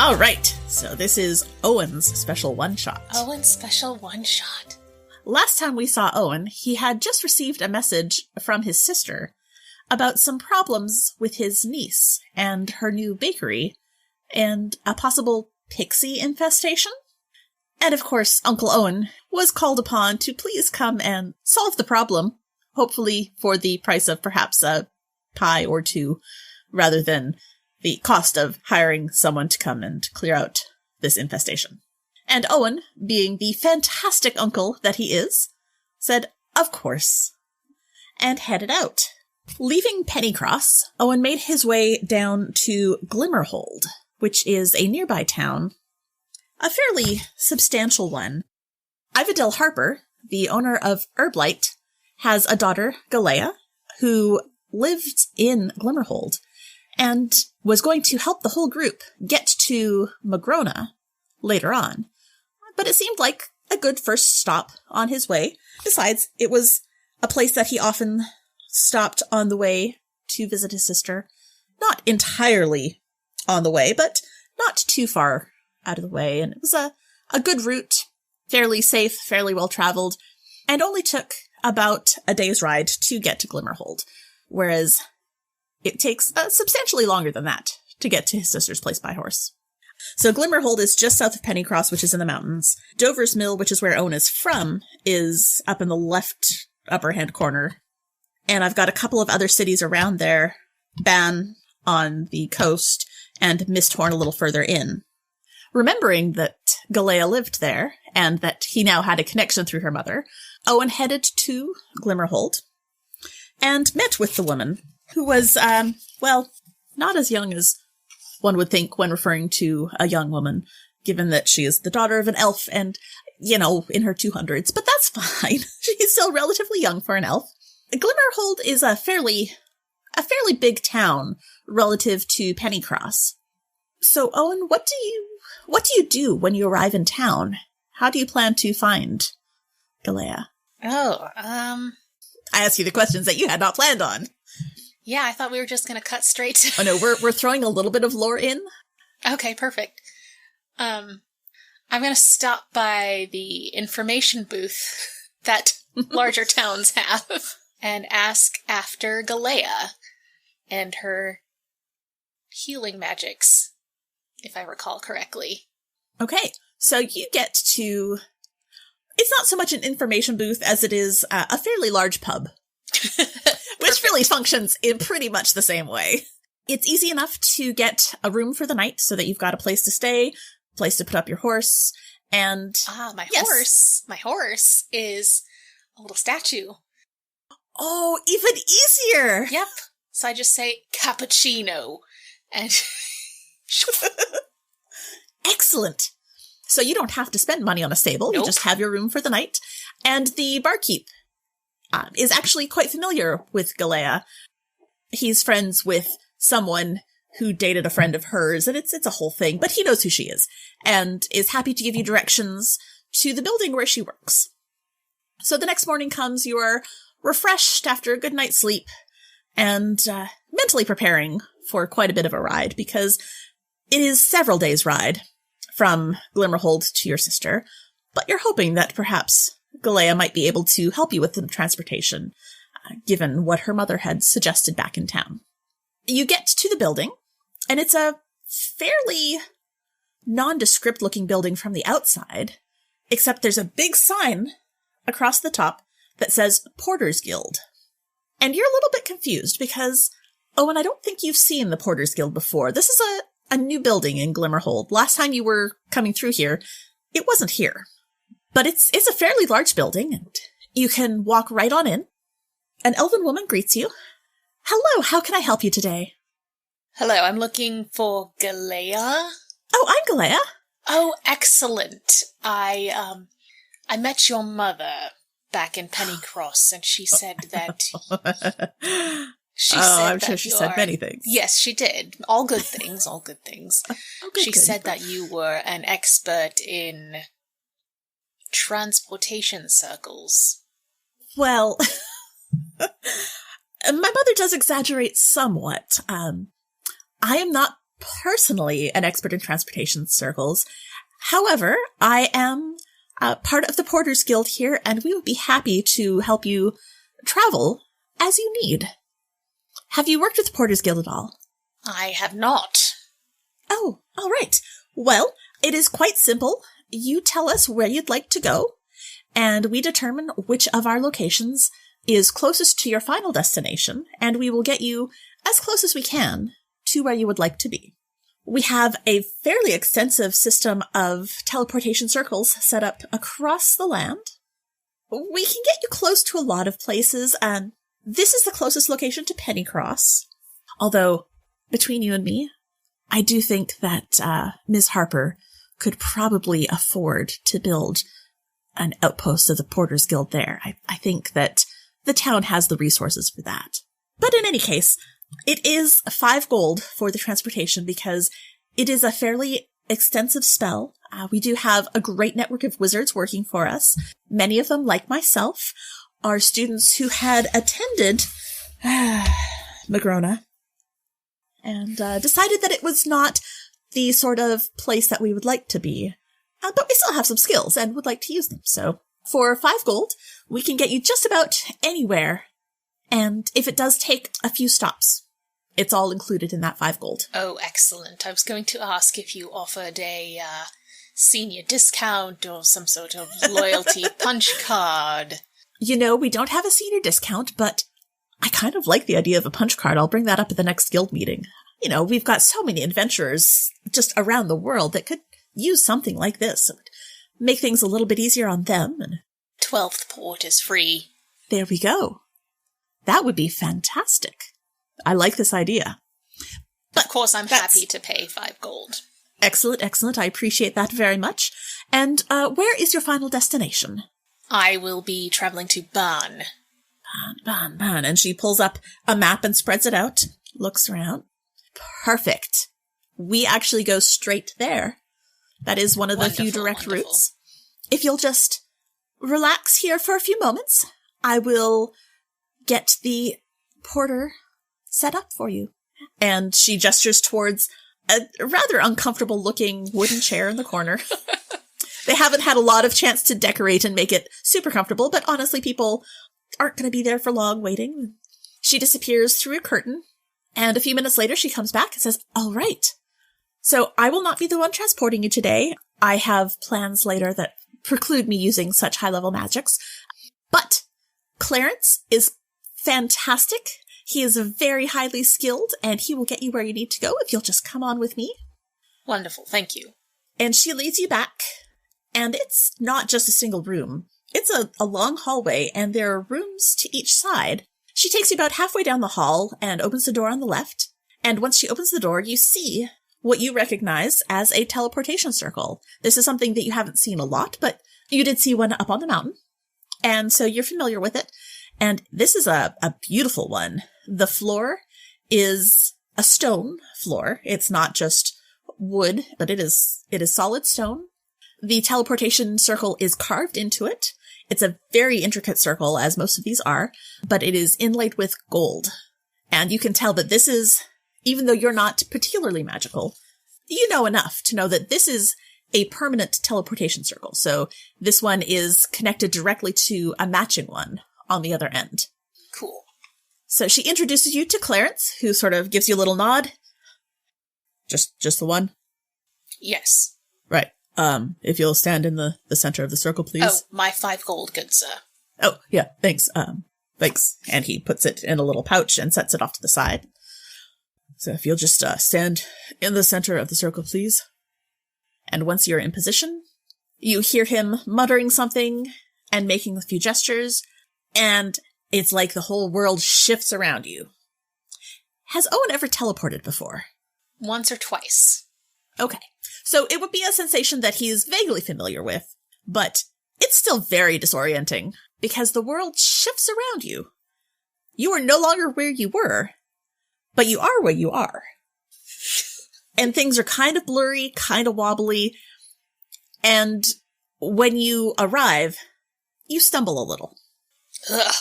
All right, so this is Owen's special one-shot. Owen's special one-shot. Last time we saw Owen, he had just received a message from his sister about some problems with his niece and her new bakery and a possible pixie infestation. And of course, Uncle Owen was called upon to please come and solve the problem, hopefully for the price of perhaps a pie or two, rather than the cost of hiring someone to come and clear out this infestation. And Owen, being the fantastic uncle that he is, said, of course, and headed out. Leaving Pennycross, Owen made his way down to Glimmerhold, which is a nearby town, a fairly substantial one. Ivadel Harper, the owner of Herblight, has a daughter, Galea, who lived in Glimmerhold and was going to help the whole group get to Magrona later on. But it seemed like a good first stop on his way. Besides, it was a place that he often stopped on the way to visit his sister. Not entirely on the way, but not too far out of the way. And it was a good route, fairly safe, fairly well traveled, and only took about a day's ride to get to Glimmerhold, whereas it takes substantially longer than that to get to his sister's place by horse. So Glimmerhold is just south of Pennycross, which is in the mountains. Dover's Mill, which is where Owen is from, is up in the left upper hand corner. And I've got a couple of other cities around there, Ban on the coast and Misthorn a little further in. Remembering that Galea lived there and that he now had a connection through her mother, Owen headed to Glimmerhold and met with the woman, who was, not as young as one would think when referring to a young woman, given that she is the daughter of an elf and, in her 200s, but that's fine. She's still relatively young for an elf. Glimmerhold is a fairly big town relative to Pennycross. So, Owen, what do you do when you arrive in town? How do you plan to find Galea? I ask you the questions that you had not planned on. Yeah, I thought we were just going to cut straight to... Oh, no, we're throwing a little bit of lore in. Okay, perfect. I'm going to stop by the information booth that larger towns have and ask after Galea and her healing magics, if I recall correctly. Okay, so you get to... It's not so much an information booth as it is a fairly large pub. Which really functions in pretty much the same way. It's easy enough to get a room for the night so that you've got a place to stay, place to put up your horse, and... My horse is a little statue. Oh, even easier! Yep. So I just say, cappuccino, and... Excellent! So you don't have to spend money on a stable, Nope. You just have your room for the night, and the barkeep is actually quite familiar with Galea. He's friends with someone who dated a friend of hers, and it's a whole thing, but he knows who she is, and is happy to give you directions to the building where she works. So the next morning comes, you are refreshed after a good night's sleep, and mentally preparing for quite a bit of a ride, because it is several days' ride from Glimmerhold to your sister, but you're hoping that perhaps Galea might be able to help you with the transportation, given what her mother had suggested back in town. You get to the building, and it's a fairly nondescript-looking building from the outside, except there's a big sign across the top that says Porter's Guild. And you're a little bit confused because, Owen, I don't think you've seen the Porter's Guild before. This is a new building in Glimmerhold. Last time you were coming through here, it wasn't here. But it's a fairly large building, and you can walk right on in. An elven woman greets you. Hello, how can I help you today? Hello, I'm looking for Galea. Oh, I'm Galea. Oh, excellent. I met your mother back in Pennycross, and she said that... I'm sure she said many things. Yes, she did. All good things, all good things. She said that you were an expert in transportation circles. Well, my mother does exaggerate somewhat. I am not personally an expert in transportation circles. However, I am part of the Porters Guild here, and we would be happy to help you travel as you need. Have you worked with the Porters Guild at all? I have not. Oh, all right. Well, it is quite simple. You tell us where you'd like to go, and we determine which of our locations is closest to your final destination, and we will get you as close as we can to where you would like to be. We have a fairly extensive system of teleportation circles set up across the land. We can get you close to a lot of places, and this is the closest location to Pennycross. Although, between you and me, I do think that Ms. Harper could probably afford to build an outpost of the Porters Guild there. I think that the town has the resources for that. But in any case, it is 5 gold for the transportation because it is a fairly extensive spell. We do have a great network of wizards working for us. Many of them, like myself, are students who had attended Magrona and decided that it was not the sort of place that we would like to be. But we still have some skills and would like to use them. So for 5 gold, we can get you just about anywhere. And if it does take a few stops, it's all included in that 5 gold. Oh, excellent. I was going to ask if you offered a senior discount or some sort of loyalty punch card. You know, we don't have a senior discount, but I kind of like the idea of a punch card. I'll bring that up at the next guild meeting. You know, we've got so many adventurers just around the world that could use something like this. It would make things a little bit easier on them. And 12th port is free. There we go. That would be fantastic. I like this idea. But of course, I'm happy to pay 5 gold. Excellent, excellent. I appreciate that very much. And where is your final destination? I will be traveling to Ban. Ban. And she pulls up a map and spreads it out, looks around. Perfect. We actually go straight there. That is one of the few direct routes. If you'll just relax here for a few moments, I will get the porter set up for you. And she gestures towards a rather uncomfortable looking wooden chair in the corner. They haven't had a lot of chance to decorate and make it super comfortable, but honestly, people aren't going to be there for long waiting. She disappears through a curtain, and a few minutes later, she comes back and says, all right. So I will not be the one transporting you today. I have plans later that preclude me using such high-level magics. But Clarence is fantastic. He is very highly skilled, and he will get you where you need to go if you'll just come on with me. Wonderful, thank you. And she leads you back, and it's not just a single room. It's a long hallway, and there are rooms to each side. She takes you about halfway down the hall and opens the door on the left. And once she opens the door, you see what you recognize as a teleportation circle. This is something that you haven't seen a lot, but you did see one up on the mountain. And so you're familiar with it. And this is a beautiful one. The floor is a stone floor. It's not just wood, but it is solid stone. The teleportation circle is carved into it. It's a very intricate circle, as most of these are, but it is inlaid with gold. And you can tell that this is, even though you're not particularly magical, you know enough to know that this is a permanent teleportation circle. So this one is connected directly to a matching one on the other end. Cool. So she introduces you to Clarence, who sort of gives you a little nod. Just the one? Yes. Right. If you'll stand in the center of the circle, please. Oh, my 5 gold, good sir. Oh, yeah, thanks. Thanks. And he puts it in a little pouch and sets it off to the side. So if you'll just stand in the center of the circle, please. And once you're in position, you hear him muttering something and making a few gestures, and it's like the whole world shifts around you. Has Owen ever teleported before? Once or twice. Okay. So it would be a sensation that he's vaguely familiar with, but it's still very disorienting because the world shifts around you. You are no longer where you were, but you are where you are. And things are kind of blurry, kind of wobbly, and when you arrive, you stumble a little. Ugh.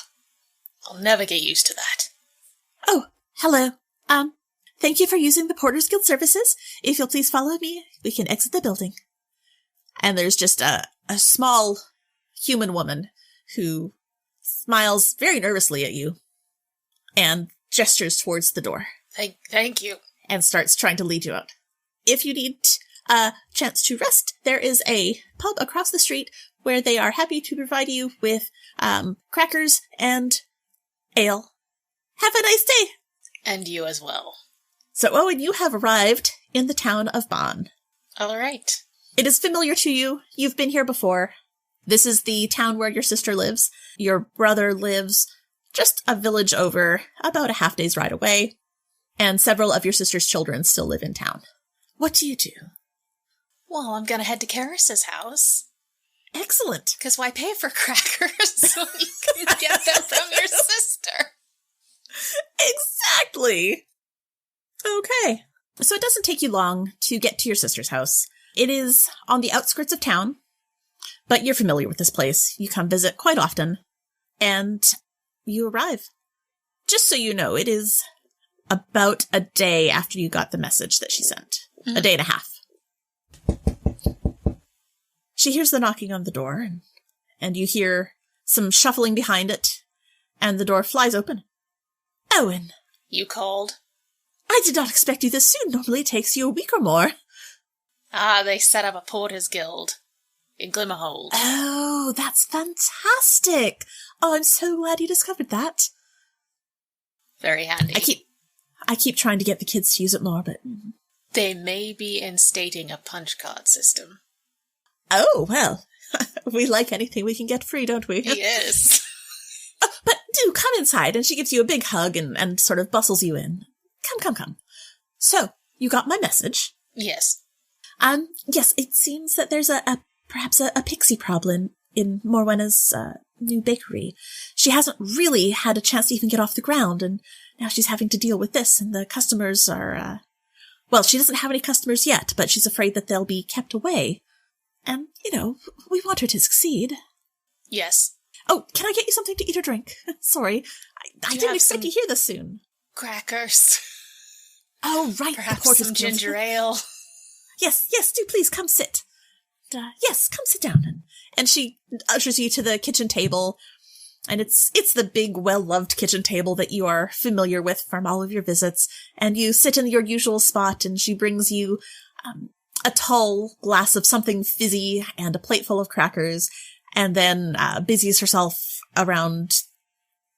I'll never get used to that. Oh, hello. Thank you for using the Porter's Guild services. If you'll please follow me, we can exit the building. And there's just a small human woman who smiles very nervously at you and gestures towards the door. Thank you. And starts trying to lead you out. If you need a chance to rest, there is a pub across the street where they are happy to provide you with crackers and ale. Have a nice day! And you as well. So, Owen, you have arrived in the town of Bonn. All right. It is familiar to you. You've been here before. This is the town where your sister lives. Your brother lives just a village over, about a half-day's ride away. And several of your sister's children still live in town. What do you do? Well, I'm going to head to Karis's house. Excellent. Because why pay for crackers when you can get them from your sister? Exactly. Okay. So it doesn't take you long to get to your sister's house. It is on the outskirts of town, but you're familiar with this place. You come visit quite often, and you arrive. Just so you know, it is about a day after you got the message that she sent. A day and a half. She hears the knocking on the door, and you hear some shuffling behind it, and the door flies open. Owen! You called? I did not expect you this soon. Normally it takes you a week or more. They set up a porter's guild in Glimmerhold. Oh, that's fantastic. Oh, I'm so glad you discovered that. Very handy. I keep trying to get the kids to use it more, but... They may be instating a punch card system. Oh, well, we like anything we can get free, don't we? Yes. But do come inside, and she gives you a big hug and sort of bustles you in. Come. So, you got my message? Yes. Yes, it seems that there's perhaps a pixie problem in Morwenna's new bakery. She hasn't really had a chance to even get off the ground, and now she's having to deal with this, and the customers are, well, she doesn't have any customers yet, but she's afraid that they'll be kept away. And, we want her to succeed. Yes. Oh, can I get you something to eat or drink? Sorry, I didn't expect to hear this soon. Crackers. Oh, right. Perhaps some ginger ale. Yes, do please come sit. Yes, come sit down. And she ushers you to the kitchen table. And it's the big, well-loved kitchen table that you are familiar with from all of your visits. And you sit in your usual spot, and she brings you a tall glass of something fizzy and a plate full of crackers, and then busies herself around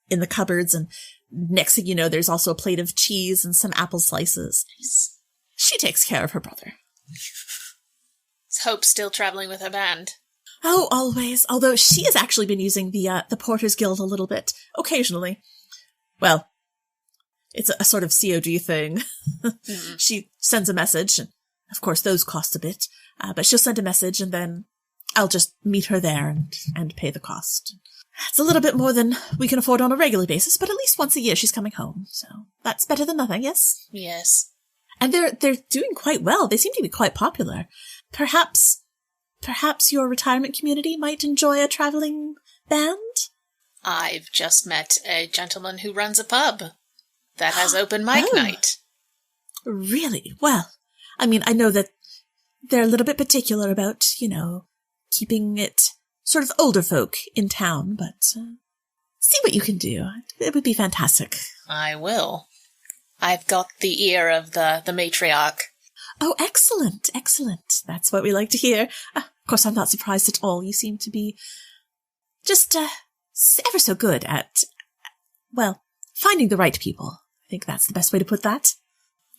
in the cupboards. And next thing you know, there's also a plate of cheese and some apple slices. Nice. She takes care of her brother. Is Hope still traveling with her band? Oh, always. Although she has actually been using the Porter's Guild a little bit, occasionally. Well, it's a sort of COD thing. Mm-hmm. She sends a message, and of course those cost a bit, but she'll send a message, and then I'll just meet her there and pay the cost. It's a little bit more than we can afford on a regular basis, but at least once a year she's coming home, so that's better than nothing, yes? Yes. And they're doing quite well. They seem to be quite popular. Perhaps your retirement community might enjoy a traveling band? I've just met a gentleman who runs a pub that has open mic night. Really? Well, I mean, I know that they're a little bit particular about, keeping it sort of older folk in town, but see what you can do. It would be fantastic. I will. I've got the ear of the matriarch. Oh, excellent. That's what we like to hear. Of course, I'm not surprised at all. You seem to be just ever so good at, finding the right people. I think that's the best way to put that.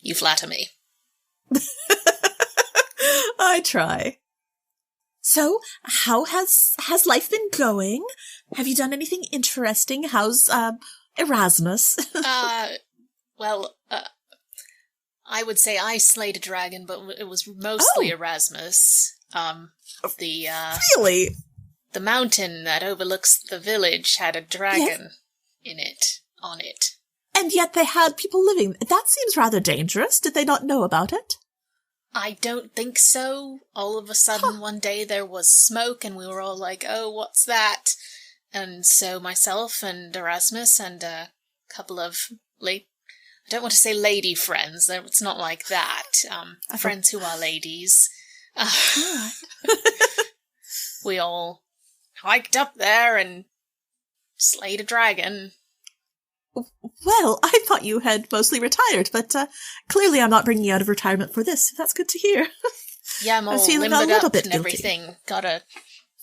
You flatter me. I try. So, how has life been going? Have you done anything interesting? How's Erasmus? I would say I slayed a dragon, but it was mostly Erasmus. Really? The mountain that overlooks the village had a dragon on it. And yet they had people living. That seems rather dangerous. Did they not know about it? I don't think so. All of a sudden, one day there was smoke, and we were all like, oh, what's that? And so myself and Erasmus and a couple of I don't want to say lady friends, though it's not like that. Friends who are ladies. We all hiked up there and slayed a dragon. Well, I thought you had mostly retired, but clearly I'm not bringing you out of retirement for this. That's good to hear. Yeah, I'm all limbered up and everything. Got a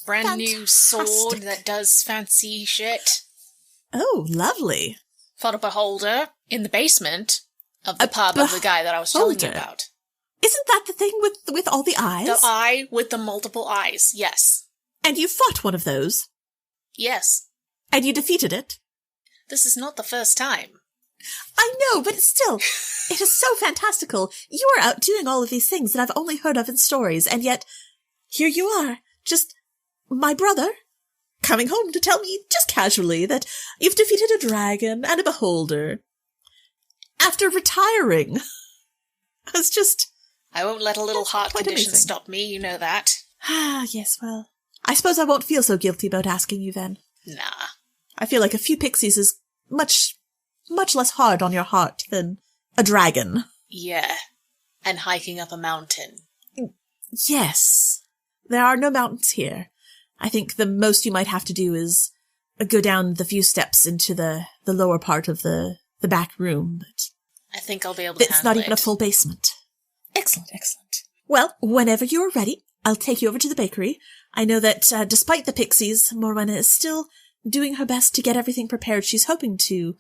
brand new sword that does fancy shit. Oh, lovely. Fought a beholder in the basement of the pub of the guy that I was telling you about. Isn't that the thing with all the eyes? The eye with the multiple eyes, yes. And you fought one of those? Yes. And you defeated it? This is not the first time. I know, but still, it is so fantastical. You are out doing all of these things that I've only heard of in stories, and yet here you are, just my brother, coming home to tell me just casually that you've defeated a dragon and a beholder. After retiring. It's just... I won't let a little heart condition stop me, you know that. Ah, yes, well, I suppose I won't feel so guilty about asking you then. Nah. I feel like a few pixies is much less hard on your heart than a dragon. Yeah. And hiking up a mountain. Yes. There are no mountains here. I think the most you might have to do is go down the few steps into the lower part of the back room. But I think I'll be able to handle it. It's not even a full basement. Excellent, excellent. Well, whenever you're ready, I'll take you over to the bakery. I know that despite the pixies, Morwenna is still doing her best to get everything prepared. She's hoping to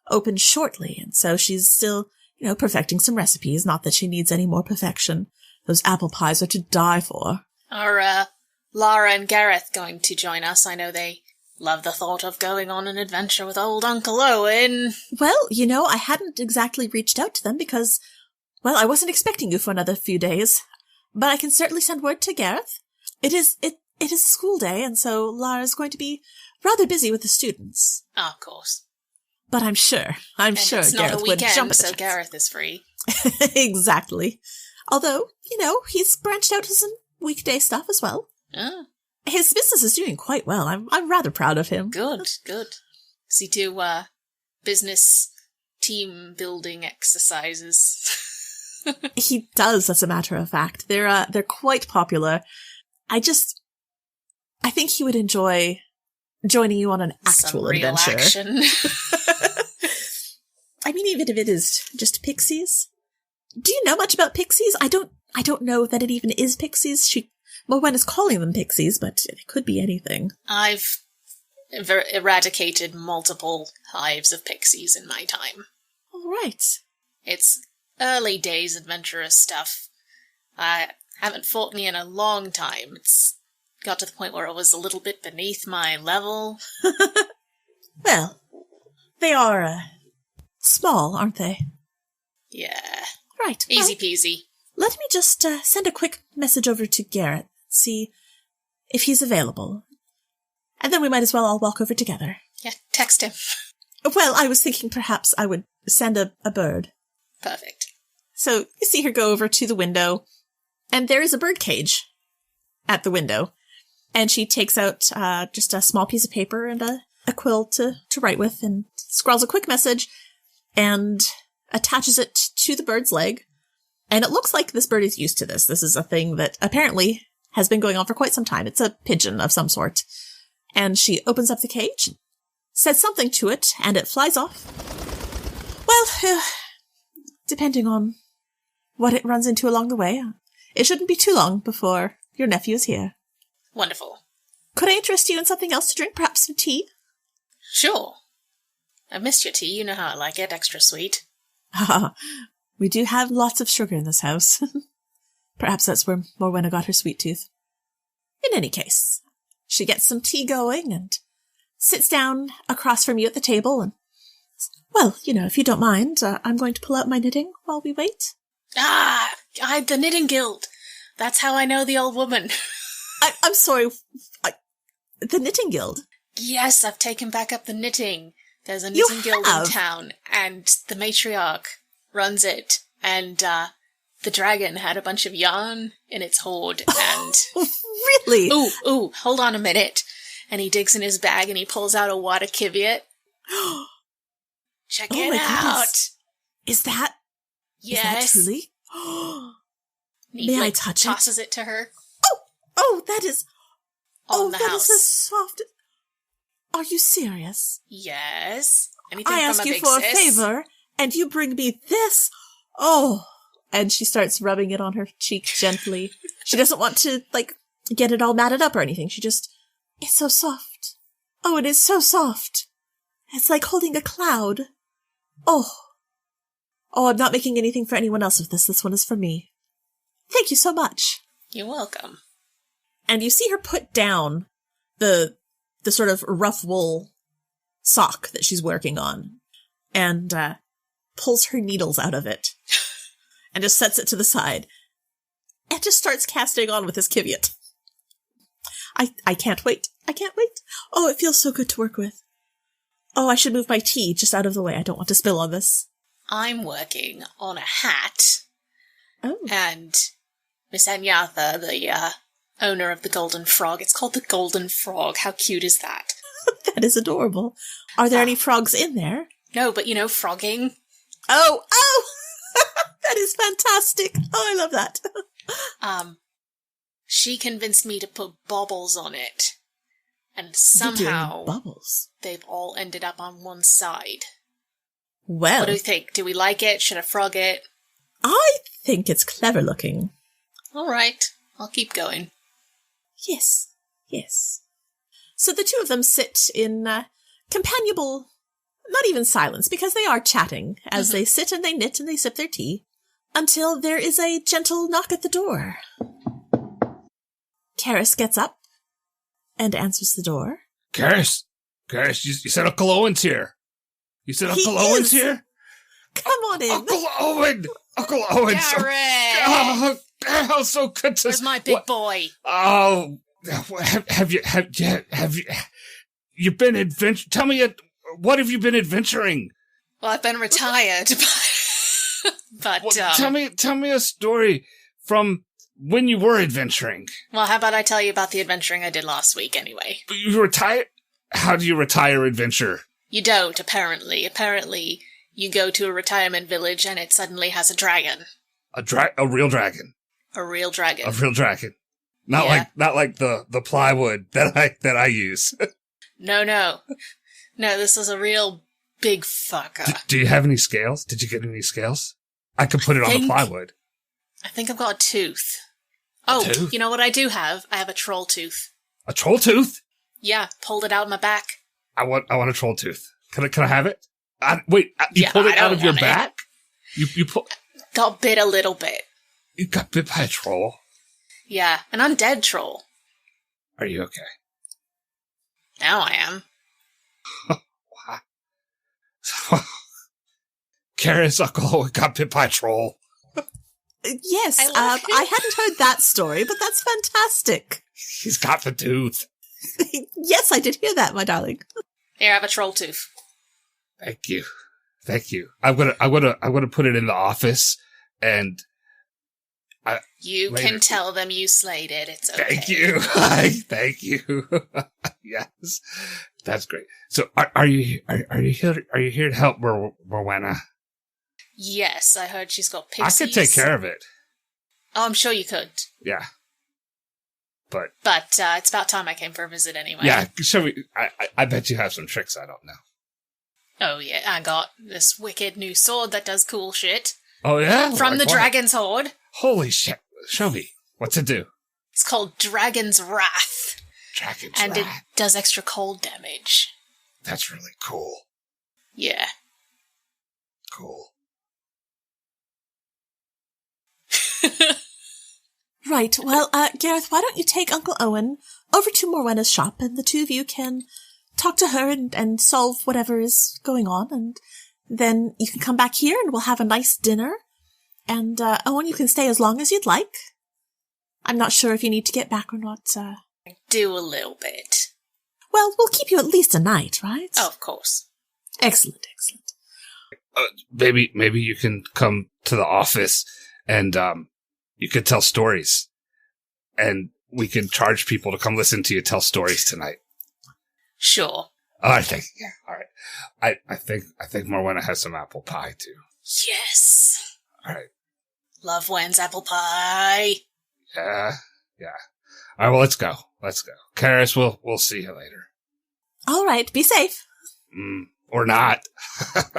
open shortly, and so she's still, perfecting some recipes. Not that she needs any more perfection. Those apple pies are to die for. Are Lara and Gareth going to join us? I know they love the thought of going on an adventure with old Uncle Owen. Well, I hadn't exactly reached out to them because, well, I wasn't expecting you for another few days. But I can certainly send word to Gareth. It is a school day, and so Lara's going to be rather busy with the students. Oh, of course. But I'm sure it's Gareth not a weekend, would jump at the so chance. Gareth is free. Exactly. Although, he's branched out to some weekday stuff as well. Oh. His business is doing quite well. I'm rather proud of him. Good. Does he do business team building exercises? He does, as a matter of fact. They're quite popular. I think he would enjoy joining you on an actual adventure. Action. I mean, even if it is just pixies. Do you know much about pixies? I don't know that it even is pixies. Morwenna is calling them pixies, but it could be anything. I've eradicated multiple hives of pixies in my time. All right. It's early days adventurous stuff. I haven't fought any in a long time. It's got to the point where it was a little bit beneath my level. Well, they are small, aren't they? Yeah. Right. Easy peasy. Let me just send a quick message over to Garrett, see if he's available. And then we might as well all walk over together. Yeah, text him. Well, I was thinking perhaps I would send a bird. Perfect. So you see her go over to the window, and there is a bird cage at the window. And she takes out just a small piece of paper and a quill to write with, and scrawls a quick message and attaches it to the bird's leg. And it looks like this bird is used to this. This is a thing that apparently has been going on for quite some time. It's a pigeon of some sort. And she opens up the cage, says something to it, and it flies off. Well, depending on what it runs into along the way, it shouldn't be too long before your nephew is here. Wonderful. Could I interest you in something else to drink? Perhaps some tea? Sure. I missed your tea. You know how I like it. Extra sweet. We do have lots of sugar in this house. Perhaps that's where Morwenna got her sweet tooth. In any case, she gets some tea going and sits down across from you at the table and, well, if you don't mind, I'm going to pull out my knitting while we wait. The Knitting Guild. That's how I know the old woman. I'm sorry. The Knitting Guild? Yes, I've taken back up the knitting. There's a knitting guild in town, and the matriarch runs it, and the dragon had a bunch of yarn in its hoard, and... Really? Ooh, hold on a minute. And he digs in his bag, and he pulls out a wad of kiviot. Check it out. Goodness. Is that Yes. truly? He, May I touch it? Tosses it to her. Oh, that is... On the that house. is the soft... Are you serious? Yes. Anything I from ask a you big for sis? a favor, and you bring me this? Oh. And she starts rubbing it on her cheek gently. She doesn't want to, get it all matted up or anything. She just... It's so soft. Oh, it is so soft. It's like holding a cloud. Oh. Oh, I'm not making anything for anyone else with this. This one is for me. Thank you so much. You're welcome. And you see her put down the sort of rough wool sock that she's working on and pulls her needles out of it and just sets it to the side and just starts casting on with his kivyat. I can't wait. I can't wait. Oh, it feels so good to work with. Oh, I should move my tea just out of the way. I don't want to spill on this. I'm working on a hat. Oh. And Miss Anyatha, the owner of the Golden Frog, it's called the Golden Frog. How cute is that? That is adorable. Are there any frogs in there? No, but frogging. Oh! That is fantastic. Oh, I love that. She convinced me to put baubles on it. And You're doing somehow bubbles. they've all ended up on one side. Well, What do you think? Do we like it? Should I frog it? I think it's clever looking. All right. I'll keep going. Yes, yes. So the two of them sit in companionable, not even silence, because they are chatting as they sit and they knit and they sip their tea, until there is a gentle knock at the door. Karis gets up and answers the door. Karis, you said Uncle Owen's here. You said Uncle He Owen's is. here? Come on in. Uncle Owen! Uncle Owen! Garrett! So good to... Where's my big boy? Oh, have you been adventure? Tell me, what have you been adventuring? Well, I've been retired, but Tell me a story from when you were adventuring. well, how about I tell you about the adventuring I did last week anyway? You retired? How do you retire adventure? You don't, apparently. Apparently, you go to a retirement village and it suddenly has a dragon. A real dragon. A real dragon. A real dragon. Not Yeah. like the plywood that I use. No, this is a real big fucker. Do you have any scales? Did you get any scales? I could put it on the plywood. I think I've got a tooth. Oh, tooth? you know what I do have? I have a troll tooth. A troll tooth? Yeah, pulled it out of my back. I want a troll tooth. Can I have it? You pulled it I out don't of your want it. back? You Got bit a little bit. You got bit by a troll? Yeah, an undead troll. Are you okay? Now I am. Karis, Uncle Owen got bit by a troll. Yes, I love it. I hadn't heard that story, but that's fantastic. He's got the tooth. Yes, I did hear that, my darling. Here, I have a troll tooth. Thank you. I'm gonna put it in the office, and You Later. can tell them you slayed it. It's okay. thank you. Thank you. Yes, that's great. So, are you here? Are you here to help Rowena? Yes, I heard she's got I pixies. could take care of it. Oh, I'm sure you could. Yeah, but It's about time I came for a visit anyway. yeah. Shall we? I bet you have some tricks I don't know. Oh, yeah, I got this wicked new sword that does cool shit. Oh yeah, From Like the what? Dragon's Horde. Holy shit! Show me what's it do. It's called Dragon's Wrath. Dragon's And it Wrath. does extra cold damage. That's really cool. Yeah. Cool. Right, well, Gareth, why don't you take Uncle Owen over to Morwenna's shop, and the two of you can talk to her and solve whatever is going on, and then you can come back here and we'll have a nice dinner. And, Owen, you can stay as long as you'd like. I'm not sure if you need to get back or not. Do a little bit. Well, we'll keep you at least a night, right? Oh, of course. Excellent, excellent. Maybe you can come to the office and you could tell stories, and we can charge people to come listen to you tell stories tonight. Sure. Oh, I think, yeah, all right. I think Morwenna has some apple pie too. Yes. All right. Love Wen's apple pie. Yeah. All right, well, let's go. Karis, we'll see you later. All right, be safe. Or not. I've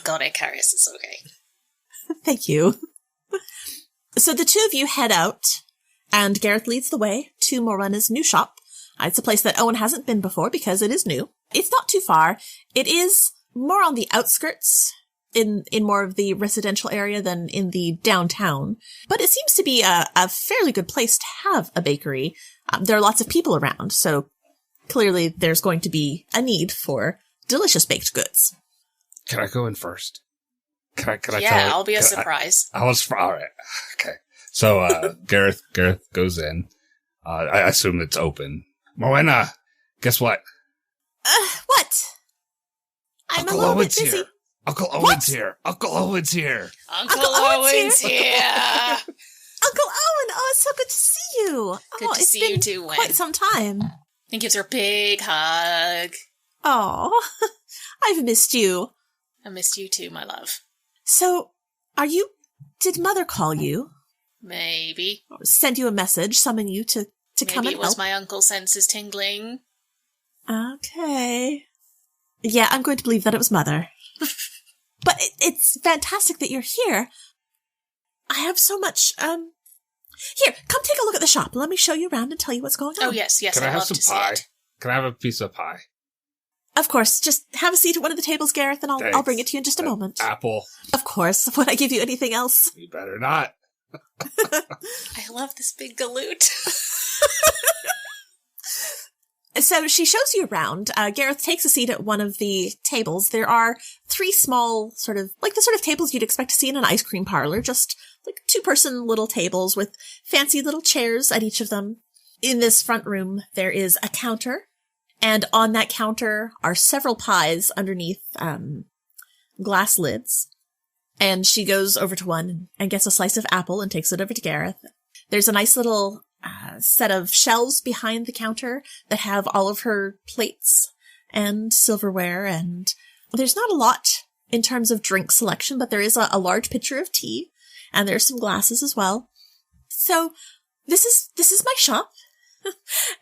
got it, Carius. It's okay. Thank you. So the two of you head out, and Gareth leads the way to Morena's new shop. It's a place that Owen hasn't been before because it is new. It's not too far. It is more on the outskirts, in more of the residential area than in the downtown. But it seems to be a fairly good place to have a bakery. There are lots of people around, so clearly there's going to be a need for delicious baked goods. Can I go in first? Can I Yeah, I'll be a surprise. All right. Okay. So, Gareth goes in. I assume it's open. Morena, guess what? What? I'm Uncle a little Owen's bit busy. here. Uncle Owen's What? here. Uncle Owen's here. Uncle Owen's here. Uncle Owen, oh, it's so good to see you. Good to see you too, Wen. Quite some time. And gives her a big hug. Oh, I've missed you. I missed you too, my love. So, did Mother call you? Maybe. Or send you a message, summon you to come Maybe and it was help? my uncle's senses tingling. Okay. Yeah, I'm going to believe that it was Mother. But it's fantastic that you're here. I have so much, Here, come take a look at the shop. Let me show you around and tell you what's going on. Oh, yes, Can I I'd have love some to see pie? it. Can I have a piece of pie? Of course. Just have a seat at one of the tables, Gareth, and I'll Thanks. bring it to you in just a moment. Apple. Of course. Would I give you anything else? You better not. I love this big galoot. So she shows you around. Gareth takes a seat at one of the tables. There are three small like the sort of tables you'd expect to see in an ice cream parlor, just like 2-person little tables with fancy little chairs at each of them. In this front room, there is a counter, and on that counter are several pies underneath glass lids. And she goes over to one and gets a slice of apple and takes it over to Gareth. There's a nice little set of shelves behind the counter that have all of her plates and silverware, and there's not a lot in terms of drink selection, but there is a large pitcher of tea, and there's some glasses as well. So this is my shop.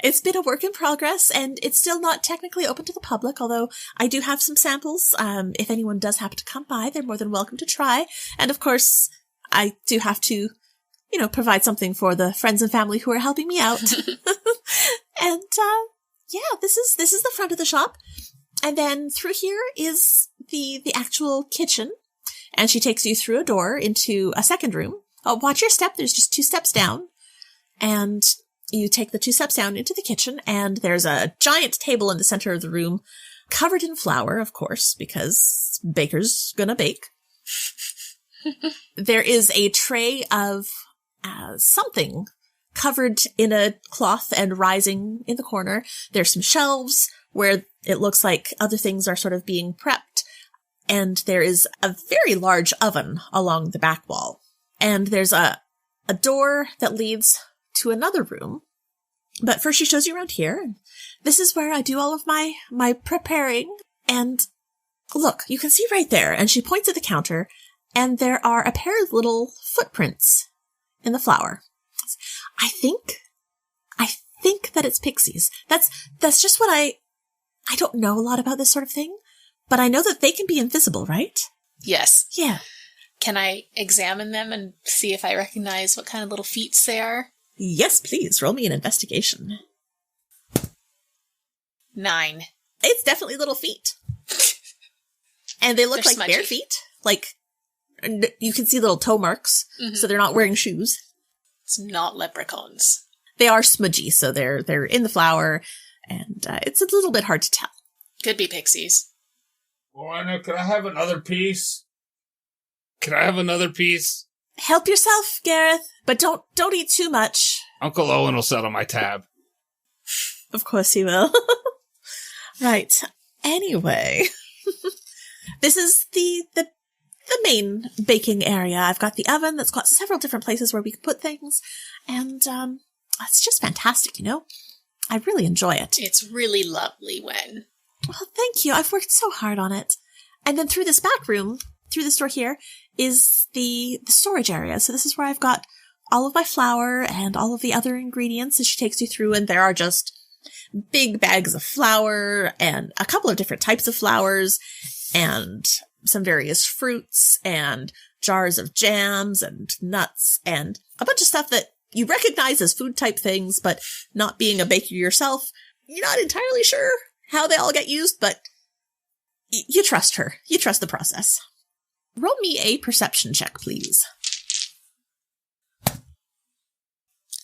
It's been a work in progress, and it's still not technically open to the public, although I do have some samples. If anyone does happen to come by, they're more than welcome to try. And of course, I do have to provide something for the friends and family who are helping me out. And, yeah, this is the front of the shop. And then through here is the actual kitchen. And she takes you through a door into a second room. Oh, watch your step. There's just 2 steps down. And you take the 2 steps down into the kitchen, and there's a giant table in the center of the room, covered in flour, of course, because baker's gonna bake. There is a tray of something covered in a cloth and rising in the corner. There's some shelves where it looks like other things are sort of being prepped. And there is a very large oven along the back wall. And there's a door that leads to another room. But first she shows you around here. This is where I do all of my preparing. And look, you can see right there. And she points at the counter, and there are a pair of little footprints in the flour. I think that it's pixies. That's just what I don't know a lot about this sort of thing, but I know that they can be invisible, right? Yes. Yeah. Can I examine them and see if I recognize what kind of little feats they are? Yes, please. Roll me an investigation. 9. It's definitely little feet. And they look They're like smudgy. bare feet. Like, you can see little toe marks, so they're not wearing shoes. It's not leprechauns. They are smudgy, so they're in the flour, and it's a little bit hard to tell. Could be pixies. Morena, can I have another piece? Can I have another piece? Help yourself, Gareth, but don't eat too much. Uncle Owen will settle my tab. Of course he will. Right. Anyway, this is the main baking area. I've got the oven that's got several different places where we can put things, and it's just fantastic, I really enjoy it. It's really lovely, Wen. Well, thank you. I've worked so hard on it. And then through this back room, through this door here, is the storage area. So this is where I've got all of my flour and all of the other ingredients that she takes you through. And there are just big bags of flour and a couple of different types of flours and some various fruits and jars of jams and nuts and a bunch of stuff that you recognize as food type things, but not being a baker yourself, you're not entirely sure how they all get used, but you trust her. You trust the process. Roll me a perception check, please.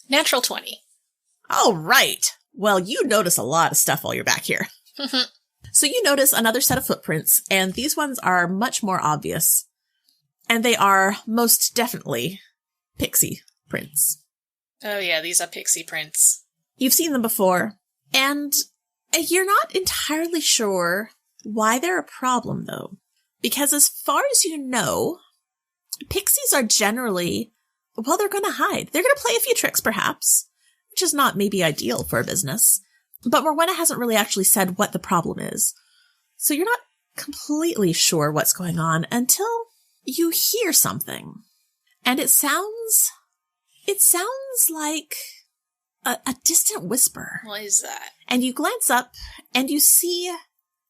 Natural 20. All right. Well, you notice a lot of stuff while you're back here. So you notice another set of footprints, and these ones are much more obvious. And they are most definitely pixie prints. Oh yeah, these are pixie prints. You've seen them before, and you're not entirely sure why they're a problem, though. Because as far as you know, pixies are generally, well, they're going to hide. They're going to play a few tricks, perhaps, which is not maybe ideal for a business. But Morwenna hasn't really actually said what the problem is. So you're not completely sure what's going on until you hear something. And it sounds like a distant whisper. What is that? And you glance up and you see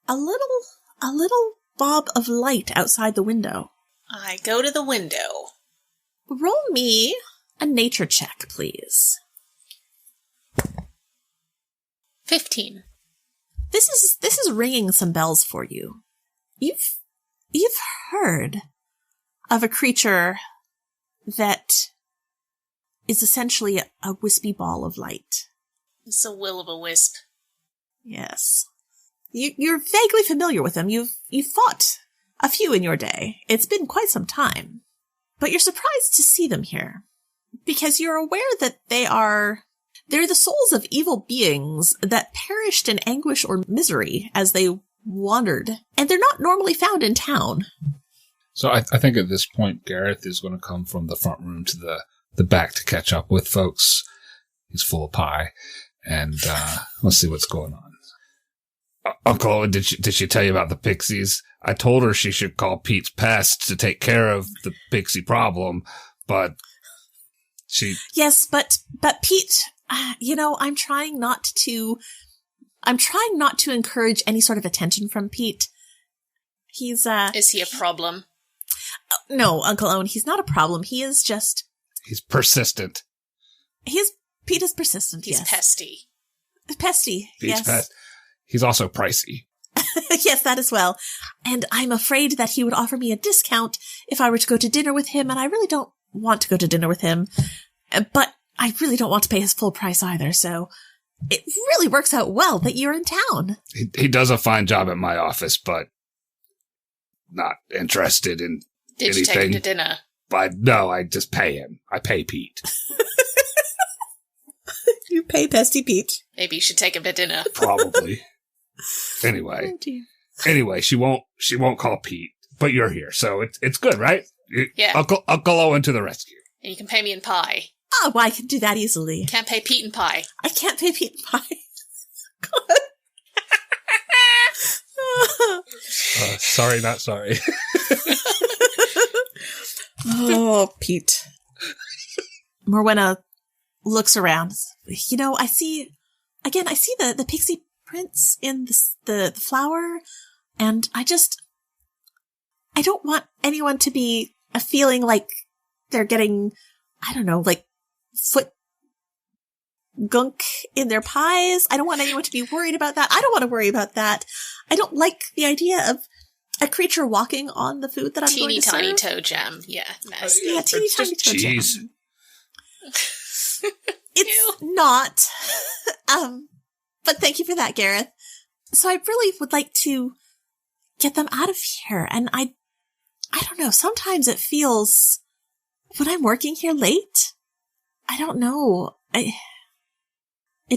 a little bob of light outside the window. I go to the window. Roll me a nature check, please. 15. This is ringing some bells for you. You've heard of a creature that is essentially a wispy ball of light. It's a will-o'-the-wisp. Yes. You're vaguely familiar with them. You've fought a few in your day. It's been quite some time. But you're surprised to see them here. Because you're aware that they're the souls of evil beings that perished in anguish or misery as they wandered. And they're not normally found in town. So I think at this point, Gareth is going to come from the front room to the back to catch up with folks. He's full of pie. And let's see what's going on. Uncle Owen, did she tell you about the pixies? I told her she should call Pete's Pest to take care of the pixie problem, but she... Yes, but Pete, I'm trying not to encourage any sort of attention from Pete. He's, Is he a problem? No, Uncle Owen, he's not a problem. He is just... He's persistent. Pete is persistent, He's yes. pesty. Pesty, Pete's yes. Pest. He's also pricey. Yes, that as well. And I'm afraid that he would offer me a discount if I were to go to dinner with him, and I really don't want to go to dinner with him. But I really don't want to pay his full price either, so it really works out well that you're in town. He does a fine job at my office, but not interested in Did anything. you take him to dinner? But no, I just pay him. I pay Pete. You pay Pesty Pete. Maybe you should take him to dinner. Probably. Anyway. Oh, dear. Anyway, she won't call Pete, but you're here, so it's good, right? Yeah. Uncle Owen to the rescue. And you can pay me in pie. Oh, well, I can do that easily. Can't pay Pete in pie. I can't pay Pete in pie. God. Sorry, not sorry. Oh, Pete. Morwenna looks around. I see the pixie prints in the flower, and I don't want anyone to be feeling like they're getting, I don't know, like foot gunk in their pies. I don't want anyone to be worried about that. I don't want to worry about that. I don't like the idea of a creature walking on the food that I'm going to serve. Teeny tiny toe jam. Yeah, nasty. Yeah, teeny tiny toe jam. Cheese. It's not. But thank you for that, Gareth. So I really would like to get them out of here. And I don't know, sometimes it feels, when I'm working here late, I don't know, it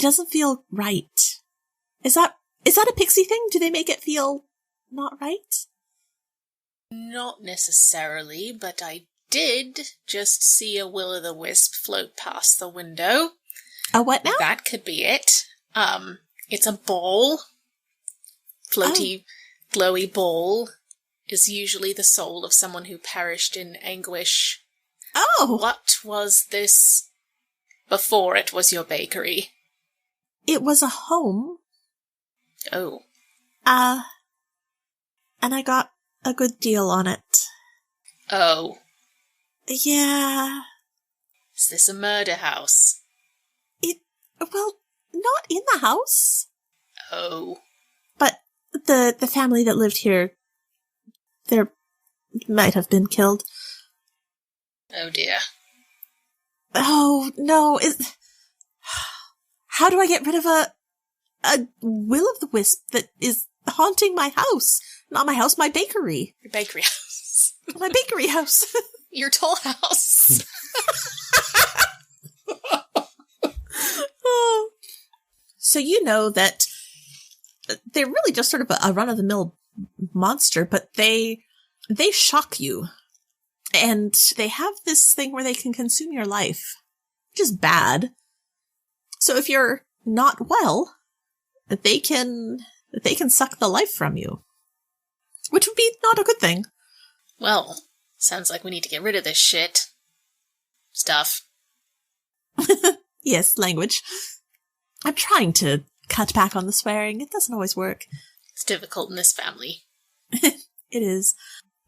doesn't feel right. Is that a pixie thing? Do they make it feel not right? Not necessarily, but I did just see a will-o'-the-wisp float past the window. A what now? That could be it. It's a ball. Floaty, glowy ball. is usually the soul of someone who perished in anguish. Oh! What was this before it was your bakery? It was a home. Oh. And I got a good deal on it. Oh. Yeah. Is this a murder house? Well, not in the house. Oh. But the family that lived here, there might have been killed. Oh dear. Oh, no. How do I get rid of a will-o'-the-wisp that is haunting my house? Not my house, my bakery. Your bakery house. My bakery house. Your toll house. Oh. So you know that they're really just sort of a run-of-the-mill monster, but they shock you. And they have this thing where they can consume your life, which is bad. So if you're not well, they can suck the life from you, which would be not a good thing. Well, sounds like we need to get rid of this shit. Stuff. Yes, language. I'm trying to cut back on the swearing. It doesn't always work. It's difficult in this family. It is.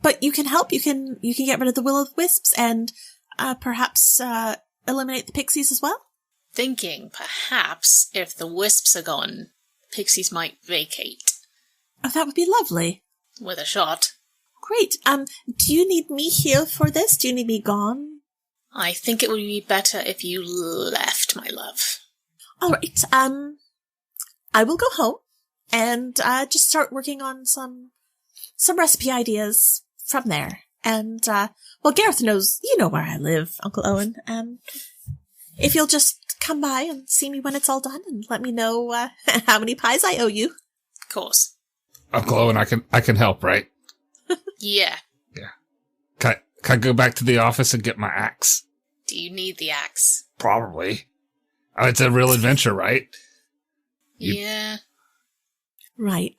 But you can help. You can get rid of the will-o'-the-wisps and perhaps eliminate the pixies as well. Thinking, perhaps, if the wisps are gone, pixies might vacate. Oh, that would be lovely. With a shot. Great. Do you need me here for this? Do you need me gone? I think it would be better if you left, my love. All right. I will go home and just start working on some recipe ideas from there. And well, Gareth knows you know where I live, Uncle Owen. If you'll just come by and see me when it's all done, and let me know how many pies I owe you. Of course. Uncle Owen, I can help, right? Yeah. Yeah. Can I go back to the office and get my axe? Do you need the axe? Probably. It's a real adventure, right? Yeah. Right.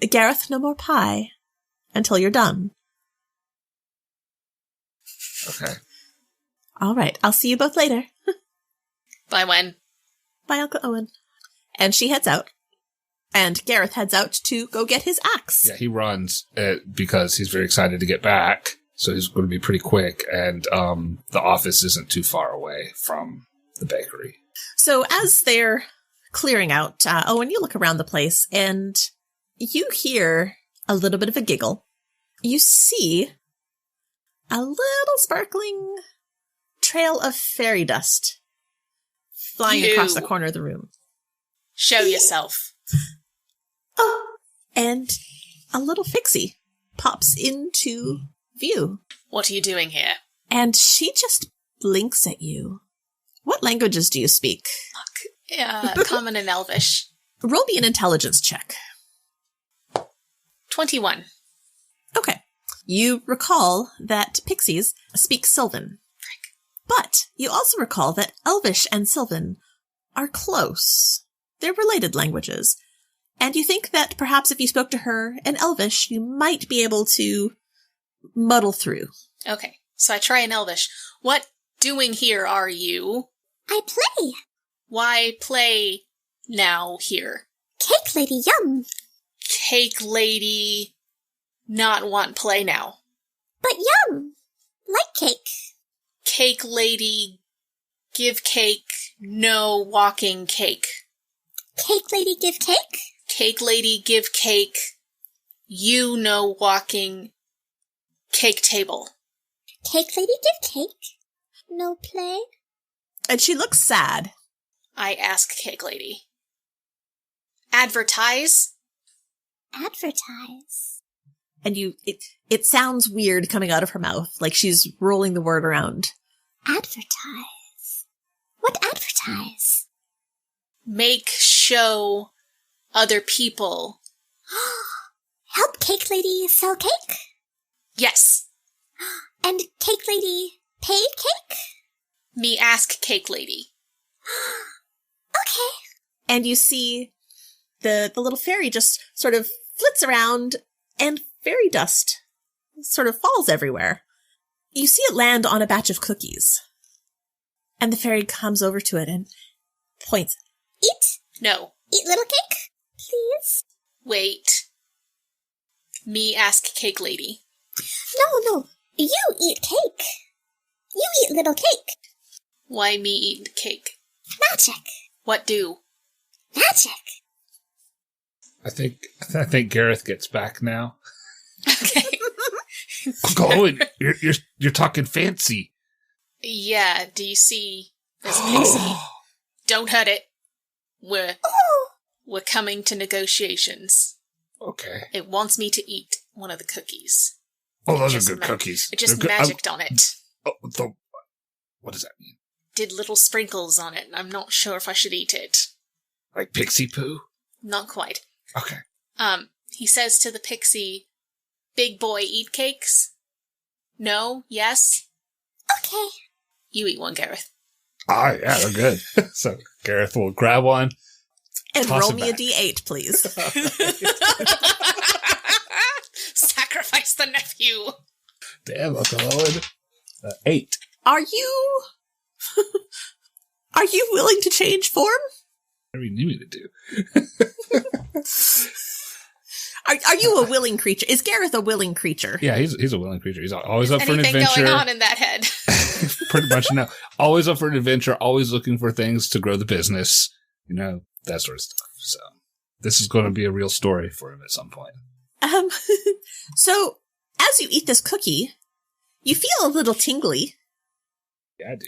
Gareth, no more pie until you're done. Okay. All right. I'll see you both later. By when? Bye, Uncle Owen. And she heads out. And Gareth heads out to go get his axe. Yeah, he runs because he's very excited to get back. So he's going to be pretty quick. And the office isn't too far away from the bakery. So as they're clearing out, Owen, you look around the place and you hear a little bit of a giggle. You see a little sparkling trail of fairy dust flying across the corner of the room. Show yourself. Oh, and a little fixie pops into view. What are you doing here? And she just blinks at you. What languages do you speak? Common and Elvish. Roll me an intelligence check. 21. Okay. You recall that pixies speak Sylvan. But you also recall that Elvish and Sylvan are close. They're related languages. And you think that perhaps if you spoke to her in Elvish, you might be able to muddle through. Okay, so I try in Elvish. What doing here are you? I play. Why play now here? Cake lady, yum. Cake lady not want play now. But yum. Like cake. Cake lady give cake, no walking cake. Cake lady give cake? Cake lady give cake, you no walking cake table. Cake lady give cake? No play? And she looks sad. I ask cake lady. Advertise? Advertise. And it sounds weird coming out of her mouth, like she's rolling the word around. Advertise. What advertise? Make show other people. Help cake lady sell cake? Yes. And cake lady pay cake? Me ask cake lady. Okay. And you see the little fairy just sort of flits around and fairy dust sort of falls everywhere. You see it land on a batch of cookies. And the fairy comes over to it and points. Eat? No. Eat little cake? Please? Wait. Me ask cake lady. No. You eat cake. You eat little cake. Why me eat cake? Magic. What do? Magic. I think Gareth gets back now. Okay. Uncle Owen, you're talking fancy. Yeah, do you see this pixie? Don't hurt it. We're coming to negotiations. Okay. It wants me to eat one of the cookies. Oh, those are good cookies. It just They're good. magicked on it. What does that mean? Did little sprinkles on it, and I'm not sure if I should eat it. Like pixie poo? Not quite. Okay. He says to the pixie, "Big boy, eat cakes?" No? Yes? Okay. You eat one, Gareth. Ah, yeah, they're good. So Gareth will grab one. And roll me a d8, please. Sacrifice the nephew. Damn, Uncle Owen. 8. Are you willing to change form? Whatever you need me to do. Are you a willing creature? Is Gareth a willing creature? Yeah, he's a willing creature. He's always up for an Anything adventure. going on in that head? Pretty much, no. Always up for an adventure, always looking for things to grow the business, that sort of stuff. So this is going to be a real story for him at some point. So as you eat this cookie, you feel a little tingly. Yeah, I do.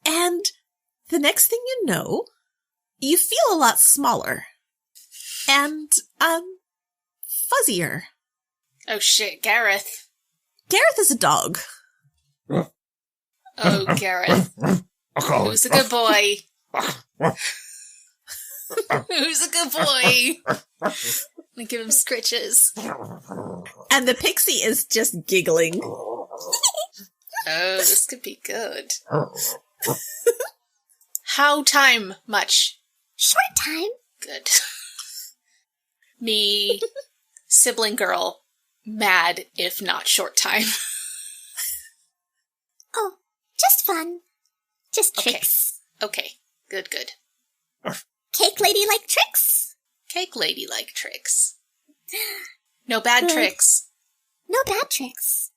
And the next thing you know, you feel a lot smaller. And, fuzzier. Oh shit, Gareth. Gareth is a dog. Oh, Gareth. Who's a good boy? Who's a good boy? Let me give him scritches. And the pixie is just giggling. Oh, this could be good. How time much? Short time. Good. Me, sibling girl, mad if not short time. Oh, just fun. Just Okay. tricks. Okay, good. Cake lady like tricks? Cake lady like tricks. No bad Good. tricks. No bad tricks.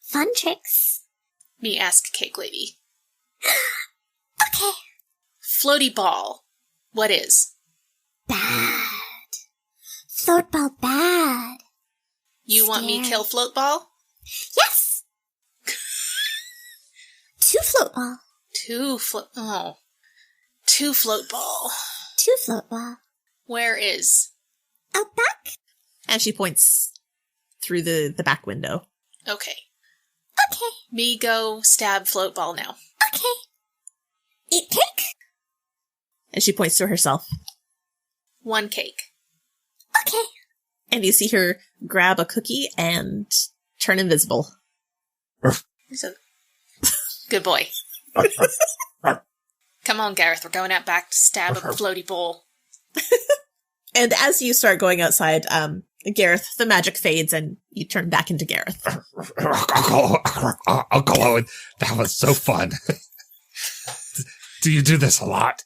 Fun tricks. Me ask cake lady. Okay. Floaty ball. What is? Bad. Float ball bad. You want me Scary. kill float ball? Yes. 2 float ball. Two float ball. 2 float ball. Where is? Out back? And she points through the back window. Okay. Okay. Me go stab float ball now. Okay. Eat cake? And she points to herself. 1 cake. Okay. And you see her grab a cookie and turn invisible. So, good boy. Come on, Gareth. We're going out back to stab a floaty ball. And as you start going outside, Gareth, the magic fades and you turn back into Gareth. Uncle Owen, that was so fun. Do you do this a lot?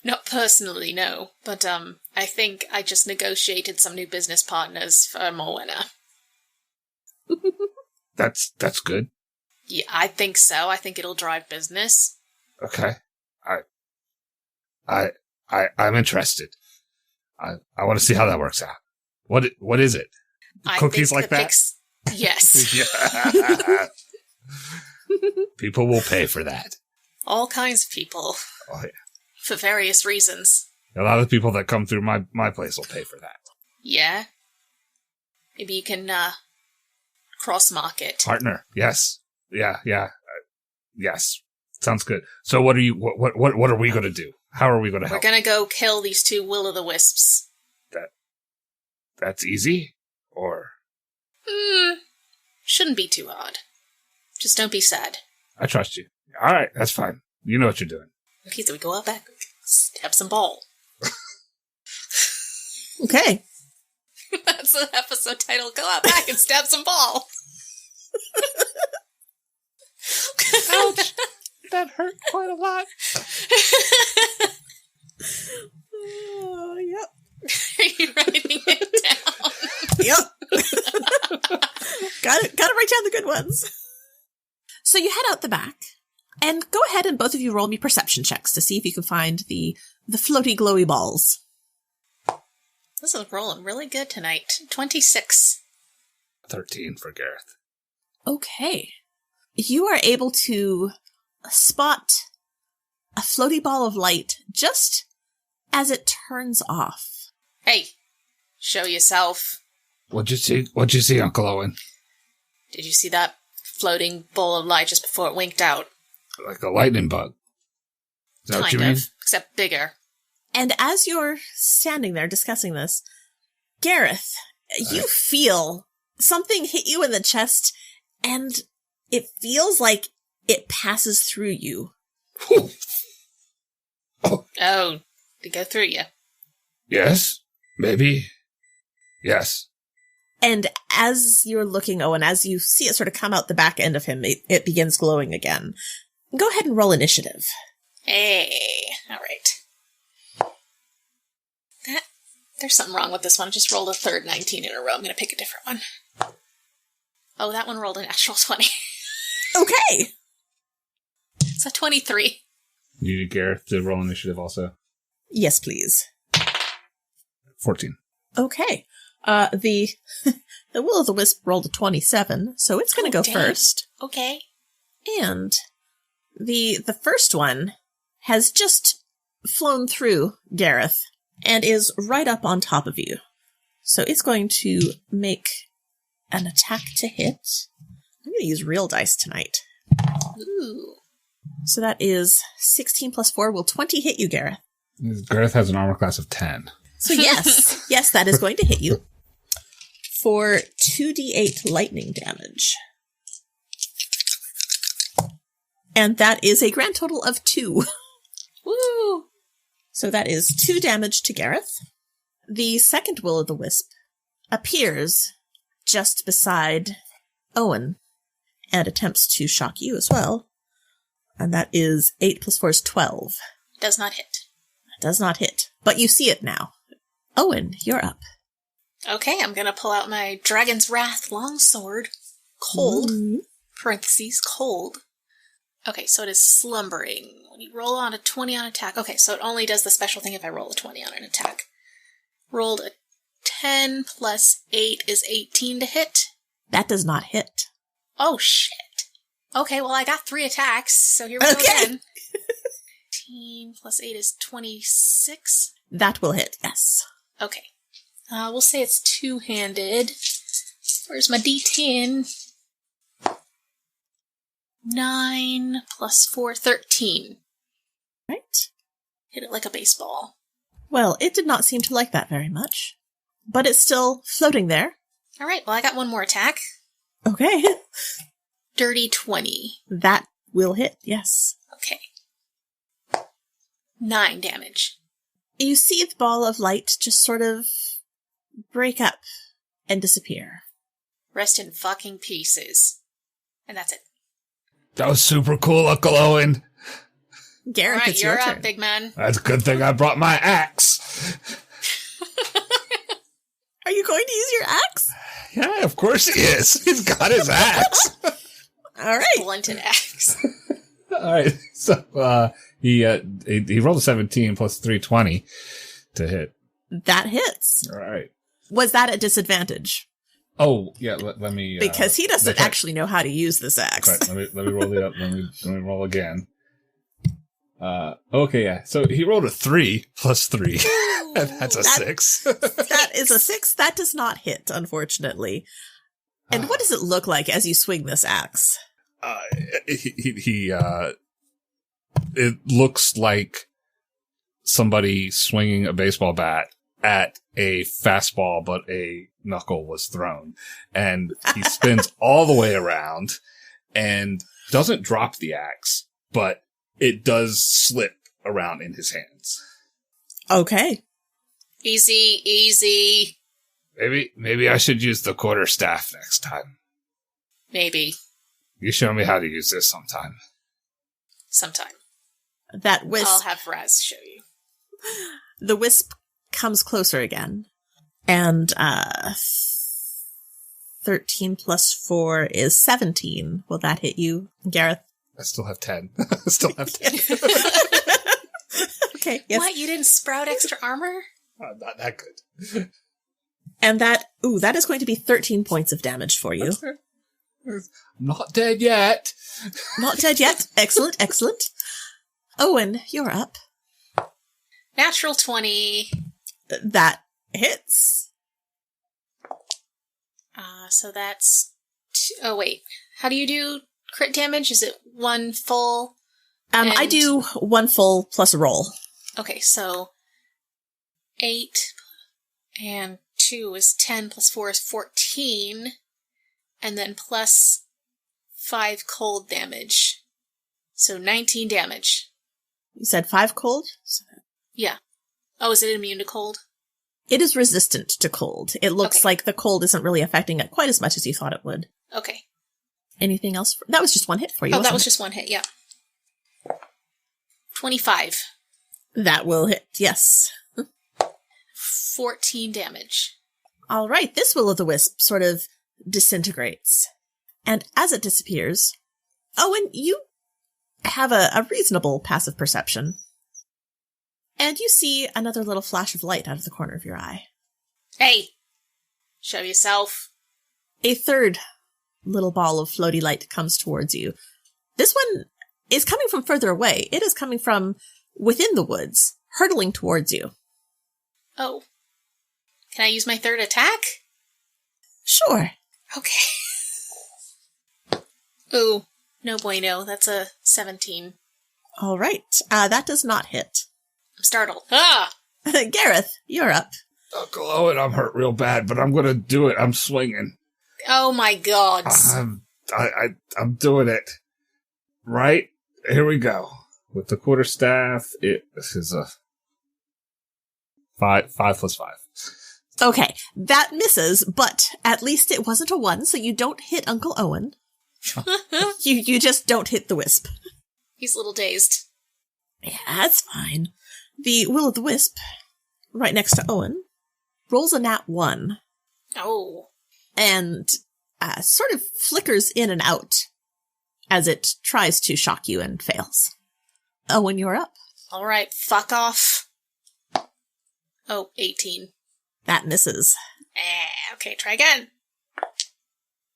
Not personally, no. But, I think I just negotiated some new business partners for Morwenna. That's good. Yeah, I think so. I think it'll drive business. Okay. I'm interested. I want to see how that works out. What is it? I Cookies think like the that? Yes. Yeah. People will pay for that. All kinds of people. Oh, yeah. For various reasons. A lot of the people that come through my place will pay for that. Yeah. Maybe you can, cross-market. Partner. Yes. Yeah. Yes. Sounds good. So what are we going to do? How are we going to We're help? gonna go kill these 2 will-o'-the-wisps. That's easy? Or? Shouldn't be too hard. Just don't be sad. I trust you. All right. That's fine. You know what you're doing. Okay, so we go out back, stab some ball. Okay. That's the episode title. Go out back and stab some ball. Ouch! That hurt quite a lot. Yep. Are you writing it down? Yep. Gotta write down the good ones. So you head out the back, and go ahead and both of you roll me perception checks to see if you can find the floaty glowy balls. This is rolling really good tonight. 26. 13 for Gareth. Okay. You are able to spot a floaty ball of light just as it turns off. Hey, show yourself. What'd you see, Uncle Owen? Did you see that floating ball of light just before it winked out? Like a lightning bug. Is that what you mean? Except bigger. And as you're standing there discussing this, Gareth, you feel something hit you in the chest, and it feels like it passes through you. Oh, to go through you. Yes, maybe. Yes. And as you're looking, Owen, as you see it sort of come out the back end of him, it begins glowing again. Go ahead and roll initiative. Hey, all right. There's something wrong with this one. I just rolled a third 19 in a row. I'm going to pick a different one. Oh, that one rolled an actual 20. Okay. So 23. You need Gareth to roll initiative also. Yes, please. 14. Okay. The Will-o'-the-Wisp rolled a 27, so it's going to go dang. first. Okay. And the first one has just flown through Gareth and is right up on top of you. So it's going to make an attack to hit. I'm going to use real dice tonight. Ooh. So that is 16 plus 4. Will 20 hit you, Gareth? Gareth has an armor class of 10. So yes, yes, that is going to hit you for 2d8 lightning damage. And that is a grand total of 2. Woo! So that is 2 damage to Gareth. The second Will-o'-the-Wisp appears just beside Owen and attempts to shock you as well. And that is 8 plus 4 is 12. Does not hit. Does not hit. But you see it now. Owen, you're up. Okay, I'm going to pull out my Dragon's Wrath longsword. Cold. Parentheses, cold. Okay, so it is slumbering. When you roll on a 20 on attack. Okay, so it only does the special thing if I roll a 20 on an attack. Rolled a 10 plus 8 is 18 to hit. That does not hit. Oh, shit. Okay, well, I got 3 attacks, so here we go again. 18 plus 8 is 26. That will hit, yes. Okay. We'll say it's two-handed. Where's my D10? 9 plus 4, 13. Right. Hit it like a baseball. Well, it did not seem to like that very much. But it's still floating there. All right, well, I got one more attack. Okay. Dirty 20. That will hit, yes. Okay. 9 damage. You see the ball of light just sort of break up and disappear. Rest in fucking pieces. And that's it. That was super cool, Uncle Owen. Gareth, Alright, it's your you're turn. up, big man. That's a good thing I brought my axe. Are you going to use your axe? Yeah, of course he is. He's got his axe. All right. Blunted axe. All right. So he rolled a 17 plus 320 to hit. That hits. All right. Was that a disadvantage? Oh, yeah, let me... Because he doesn't actually know how to use this axe. Right, let me roll it up. Let me roll again. Okay, yeah. So he rolled a 3 plus 3. That's a 6. That is a 6. That does not hit, unfortunately. And what does it look like as you swing this axe? It looks like somebody swinging a baseball bat at a fastball, but a knuckle was thrown. And he spins all the way around and doesn't drop the axe, but it does slip around in his hands. Okay. Easy, easy. Maybe I should use the quarterstaff next time. Maybe. You show me how to use this sometime. Sometime. That wisp. I'll have Raz show you. The wisp comes closer again. And 13 plus 4 is 17. Will that hit you, Gareth? I still have 10. I still have 10. Okay, yes. What? You didn't sprout extra armor? Not that good. And that is going to be 13 points of damage for you. I'm not dead yet. Not dead yet. Excellent, excellent. Owen, you're up. Natural 20. That hits. So that's... Oh, wait. How do you do crit damage? Is it one full? I do one full plus a roll. Okay, so 8 and 2 is 10 plus 4 is 14. And then plus 5 cold damage. So 19 damage. You said 5 cold? Yeah. Oh, is it immune to cold? It is resistant to cold. It looks like the cold isn't really affecting it quite as much as you thought it would. Okay. Anything else? That was just one hit for you. Oh, that was just one hit, yeah. 25. That will hit, yes. 14 damage. All right, this will-o'-the-wisp sort of disintegrates. And as it disappears, Owen, you have a reasonable passive perception. And you see another little flash of light out of the corner of your eye. Hey! Show yourself. A third little ball of floaty light comes towards you. This one is coming from further away. It is coming from within the woods, hurtling towards you. Oh. Can I use my third attack? Sure. Okay. Ooh. No bueno. That's a 17. All right. That does not hit. I'm startled. Ah! Gareth, you're up. Uncle Owen, I'm hurt real bad, but I'm going to do it. I'm swinging. Oh my god. I'm doing it. Right? Here we go. With the quarterstaff, it is a 5 plus 5. Okay, that misses, but at least it wasn't a 1, so you don't hit Uncle Owen. You just don't hit the wisp. He's a little dazed. Yeah, that's fine. The will-o'-the-wisp, right next to Owen, rolls a nat 1. Oh. And sort of flickers in and out as it tries to shock you and fails. Owen, you're up. Alright, fuck off. Oh, 18. That misses. Okay, try again.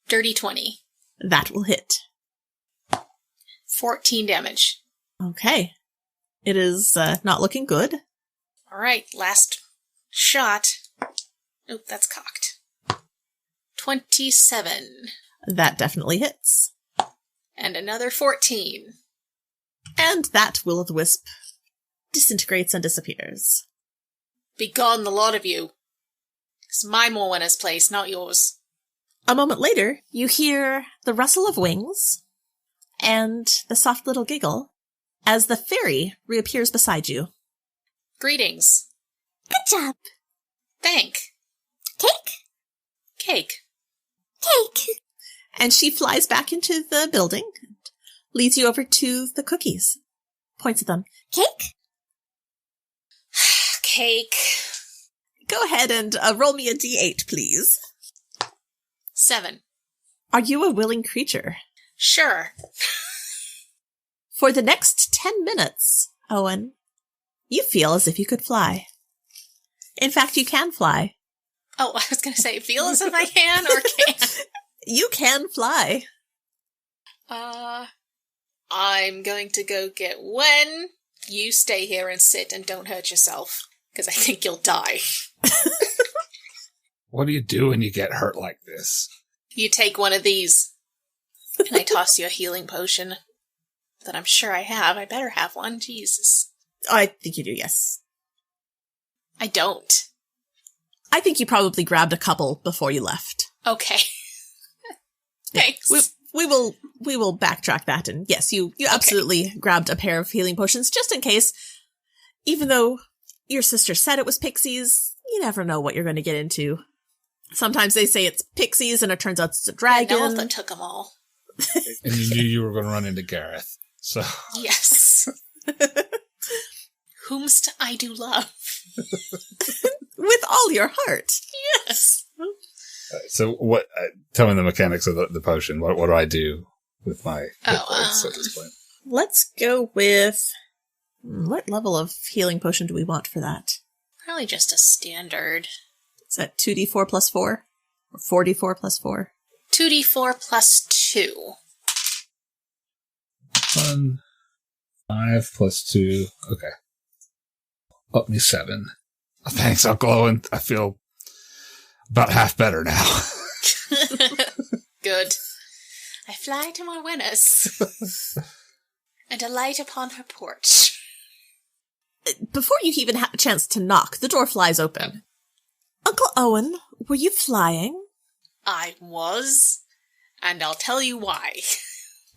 Dirty 20. That will hit. 14 damage. Okay. It is not looking good. Alright, last shot. Oop, that's cocked. 27. That definitely hits. And another 14. And that will-o'-the-wisp disintegrates and disappears. Be gone, the lot of you. It's my Morwenna's place, not yours. A moment later, you hear the rustle of wings and the soft little giggle as the fairy reappears beside you. Greetings. Good job. Thank. Cake? Cake. Cake. And she flies back into the building and leads you over to the cookies. Points at them. Cake? Cake. Go ahead and roll me a d8, please. 7. Are you a willing creature? Sure. For the next 10 minutes, Owen, you feel as if you could fly. In fact, you can fly. Oh, I was going to say, feel as if I can or can't. You can fly. I'm going to go get Wen. You stay here and sit and don't hurt yourself, because I think you'll die. What do you do when you get hurt like this? You take one of these. And I toss you a healing potion that I'm sure I have. I better have one. Jesus. I think you do, yes. I don't. I think you probably grabbed a couple before you left. Okay. Thanks. We will backtrack that, and yes, you absolutely grabbed a pair of healing potions just in case. Even though your sister said it was pixies, you never know what you're going to get into. Sometimes they say it's pixies, and it turns out it's a dragon. Yeah, Nelitha took them all. And you knew you were going to run into Gareth. So Yes. Whomst I do love. With all your heart. Yes. so what? Tell me the mechanics of the potion. What do I do with my hit points at this point? Let's go with... What level of healing potion do we want for that? Probably just a standard. Is that 2d4 plus 4? Or 4d4 plus 4? 2d4 plus 2. 1, 5 plus 2. Okay. Up me 7. Oh, thanks, Uncle Owen. I feel about half better now. Good. I fly to my Wenus and alight upon her porch. Before you even have a chance to knock, the door flies open. Uncle Owen, were you flying? I was, and I'll tell you why.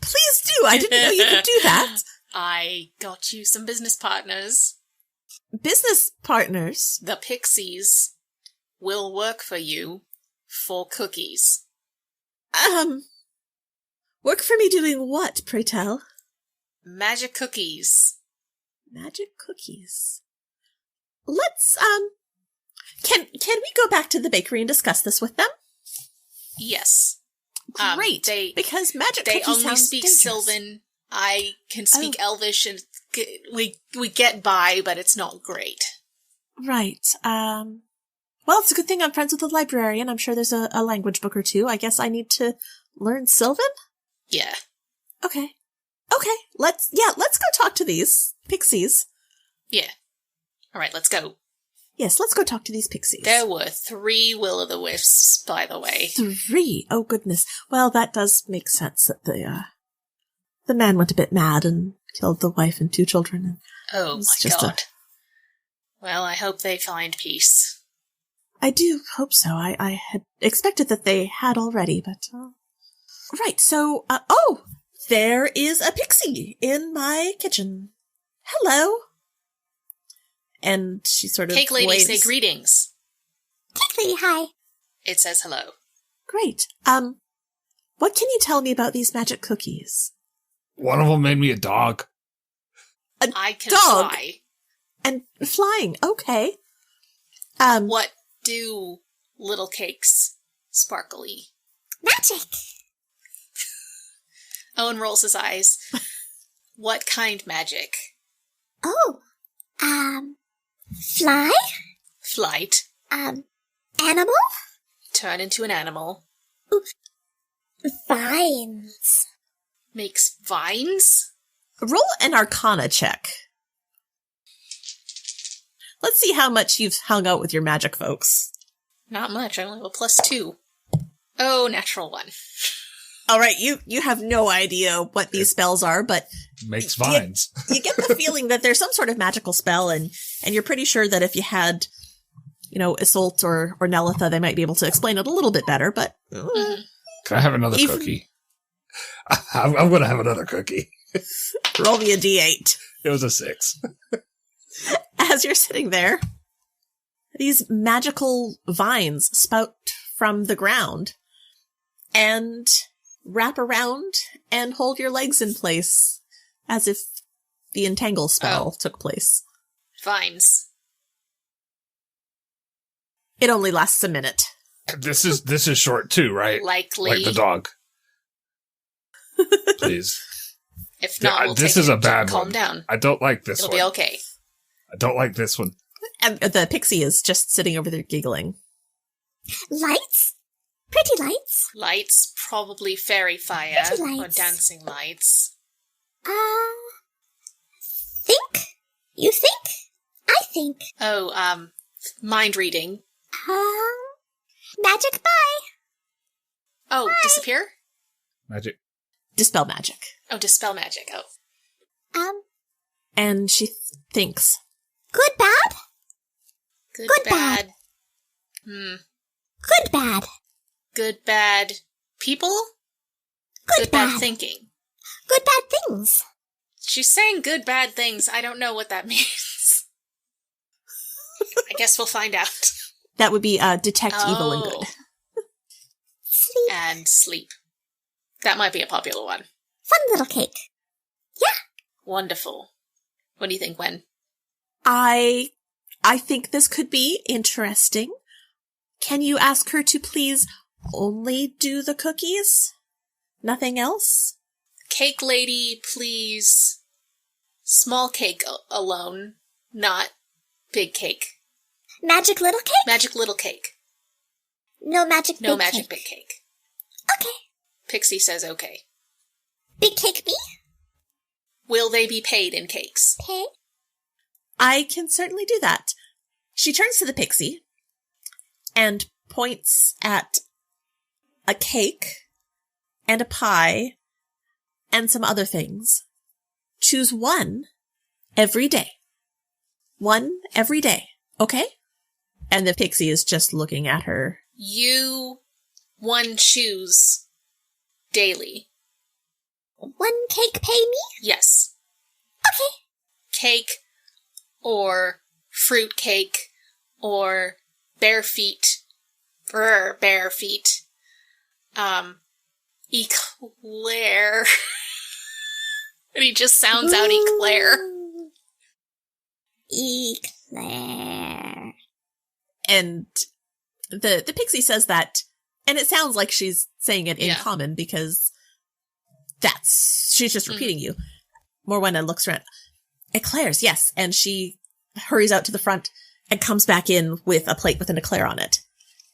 Please do. I didn't know you could do that. I got you some business partners. Business partners? The pixies will work for you for cookies. Work for me doing what, pray tell? Magic cookies. Magic cookies. Let's, can we go back to the bakery and discuss this with them? Yes. Great, because magic they cookies only sounds speak dangerous. Sylvan. I can speak Elvish, and we get by, but it's not great. Right. Well, it's a good thing I'm friends with the librarian. I'm sure there's a language book or two. I guess I need to learn Sylvan? Yeah. Okay. Let's go talk to these pixies. Yeah. All right, let's go. Yes, let's go talk to these pixies. There were 3 will-o'-the-wisps, by the way. 3? Oh, goodness. Well, that does make sense that the man went a bit mad and killed the wife and 2 children. Oh, my God. Well, I hope they find peace. I do hope so. I had expected that they had already, but... Right, so... there is a pixie in my kitchen. Hello. And she sort of Cake lady, waves. say greetings. Cake lady, hi. It says hello. Great. What can you tell me about these magic cookies? One of them made me a dog. I can dog? fly. And flying, okay. What do little cakes sparkly? Magic. Owen rolls his eyes. What kind magic? Oh, fly? Flight. Animal? Turn into an animal. Vines. Makes vines? Roll an Arcana check. Let's see how much you've hung out with your magic folks. Not much. I only have a +2. Oh, natural 1. All right, you have no idea what these spells are, but Makes vines. you get the feeling that there's some sort of magical spell, and you're pretty sure that if you had, Isolt or Nelitha, they might be able to explain it a little bit better, but... Can I have another cookie? I'm going to have another cookie. Roll me a d8. It was a 6. As you're sitting there, these magical vines spout from the ground and wrap around and hold your legs in place as if the entangle spell took place. Vines. It only lasts a minute. This is short too, right? Likely. Like the dog. Please. If not, we'll this take is it. a bad Calm one. down. I don't like this It'll one. be okay. I don't like this one. And the pixie is just sitting over there giggling. Lights? Pretty lights? Lights, probably fairy fire Pretty or lights. dancing lights. Think? You think? I think. Oh, mind reading. Magic bye. Oh, disappear? Magic. Dispel magic. Oh, dispel magic. Oh. And she thinks, Good bad? Good, Good, bad. Good bad. Good, bad people? Good bad bad. thinking. Good bad things. She's saying good, bad things. I don't know what that means. I guess we'll find out. that would be detect evil and good. Sleep. And sleep. That might be a popular one. Fun little cake. Wonderful. What do you think, Gwen? I think this could be interesting. Can you ask her to please only do the cookies? Nothing else? Cake lady, please. Small cake alone, not big cake. Magic little cake? Magic little cake. No magic No big magic cake. big cake. Okay. Pixie says okay. Big cake me? Will they be paid in cakes? Pay? I can certainly do that. She turns to the pixie and points at a cake and a pie and some other things. Choose one every day. One every day, okay? And the pixie is just looking at her. You one choose daily. One cake pay me? Yes. Okay. Cake or fruit cake or bare feet. Bare feet. Eclair. And he just sounds out eclair. Eclair. And the pixie says that, and it sounds like she's saying it in Yeah. common because she's just repeating you. Morwenna looks around. Eclairs, yes. And she hurries out to the front and comes back in with a plate with an eclair on it.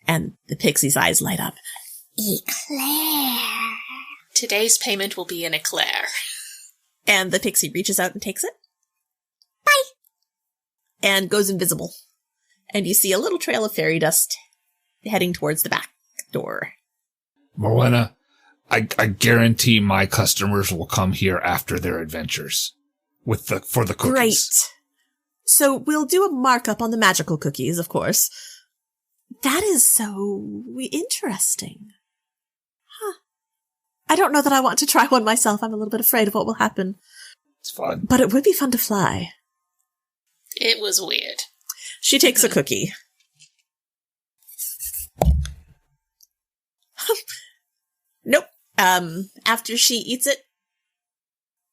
And the pixie's eyes light up. Eclair. Today's payment will be an eclair. And the pixie reaches out and takes it. Bye. And goes invisible. And you see a little trail of fairy dust heading towards the back door. Morwenna, I guarantee my customers will come here after their adventures for the cookies. Great. So we'll do a markup on the magical cookies, of course. That is so interesting. Huh. I don't know that I want to try one myself. I'm a little bit afraid of what will happen. It's fun. But it would be fun to fly. It was weird. She takes a cookie. Nope. After she eats it,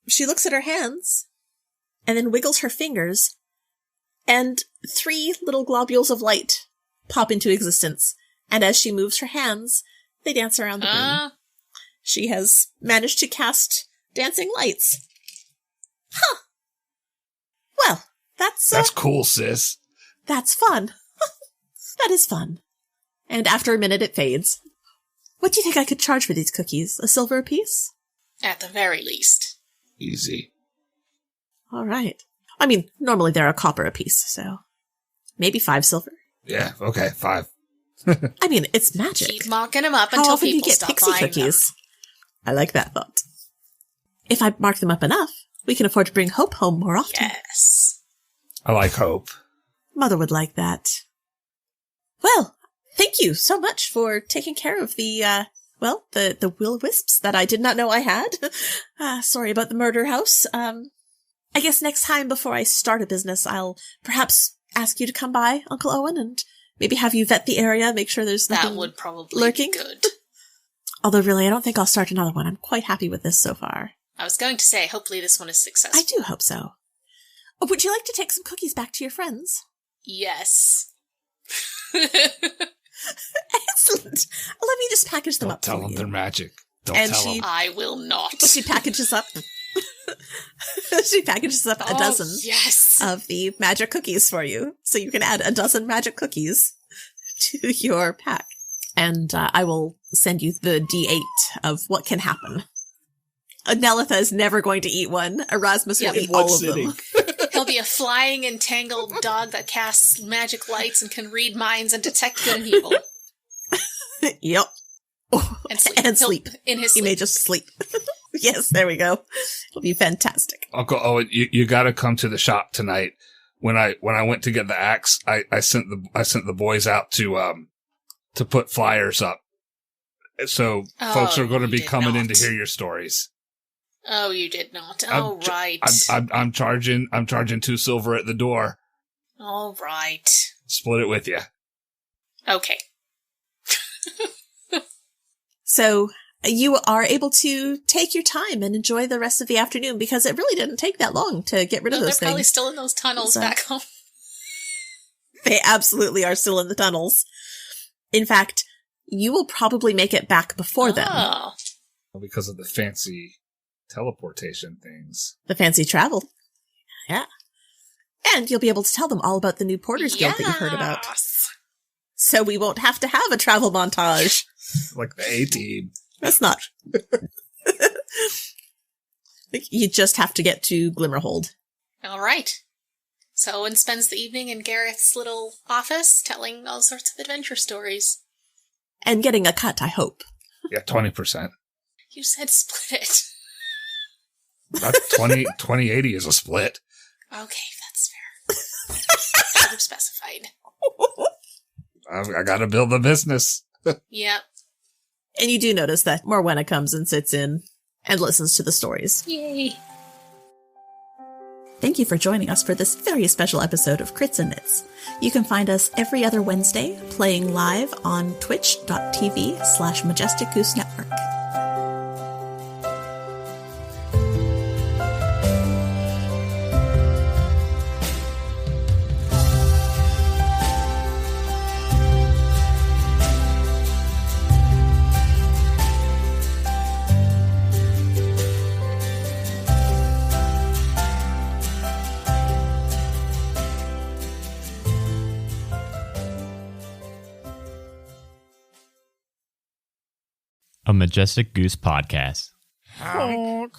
she looks at her hands and then wiggles her fingers, and 3 little globules of light pop into existence. And as she moves her hands, they dance around the room. She has managed to cast dancing lights. Huh. Well, that's cool, sis. That's fun. That is fun. And after a minute, it fades. What do you think I could charge for these cookies? A silver apiece? At the very least. Easy. All right. I mean, normally they're a copper apiece, so maybe 5 silver. Yeah, okay, 5. I mean, it's magic. Keep marking them up How until often do you people get stop pixie buying cookies? I like that thought. If I mark them up enough, we can afford to bring Hope home more often. them. Yes. I like hope. Mother would like that. Well, thank you so much for taking care of the will-o-wisps that I did not know I had. Sorry about the murder house. I guess next time before I start a business, I'll perhaps ask you to come by, Uncle Owen, and maybe have you vet the area, make sure there's nothing That would probably lurking. be good. Although really, I don't think I'll start another one. I'm quite happy with this so far. I was going to say, hopefully this one is successful. I do hope so. Oh, would you like to take some cookies back to your friends? Yes. Excellent. Let me just package them Don't up tell for them you. they're magic. Don't And tell she- them. I will not. She packages up. She packages up a dozen Yes. of the magic cookies for you, so you can add a dozen magic cookies to your pack. And I will send you the D8 of what can happen. Nelitha is never going to eat one. Erasmus will Yeah, eat all of them. He'll be a flying, entangled dog that casts magic lights and can read minds and detect good and evil. Yep. And sleep. And sleep. In his He sleep. may just sleep. Yes, there we go. It'll be fantastic. Uncle Owen, you got to come to the shop tonight. When I went to get the axe, I sent the boys out to put flyers up. So folks are going to be you did coming in not. to hear your stories. Oh, you did not. I'm All j- right. I'm charging 2 silver at the door. All right. Split it with you. Okay. So you are able to take your time and enjoy the rest of the afternoon because it really didn't take that long to get rid of those things. They're probably still in those tunnels back home. They absolutely are still in the tunnels. In fact, you will probably make it back before them. Because of the fancy teleportation things. The fancy travel. Yeah. And you'll be able to tell them all about the new Porters Guild that you heard about. So we won't have to have a travel montage. Like the A-Team. That's not. You just have to get to Glimmerhold. All right. So Owen spends the evening in Gareth's little office telling all sorts of adventure stories. And getting a cut, I hope. Yeah, 20%. You said split it. Not 20/80 is a split. Okay, that's fair. Should have specified. I gotta build the business. Yep. And you do notice that Morwenna comes and sits in and listens to the stories. Yay. Thank you for joining us for this very special episode of Crits and Knits. You can find us every other Wednesday playing live on twitch.tv/Majestic Goose Network. A Majestic Goose podcast. Honk.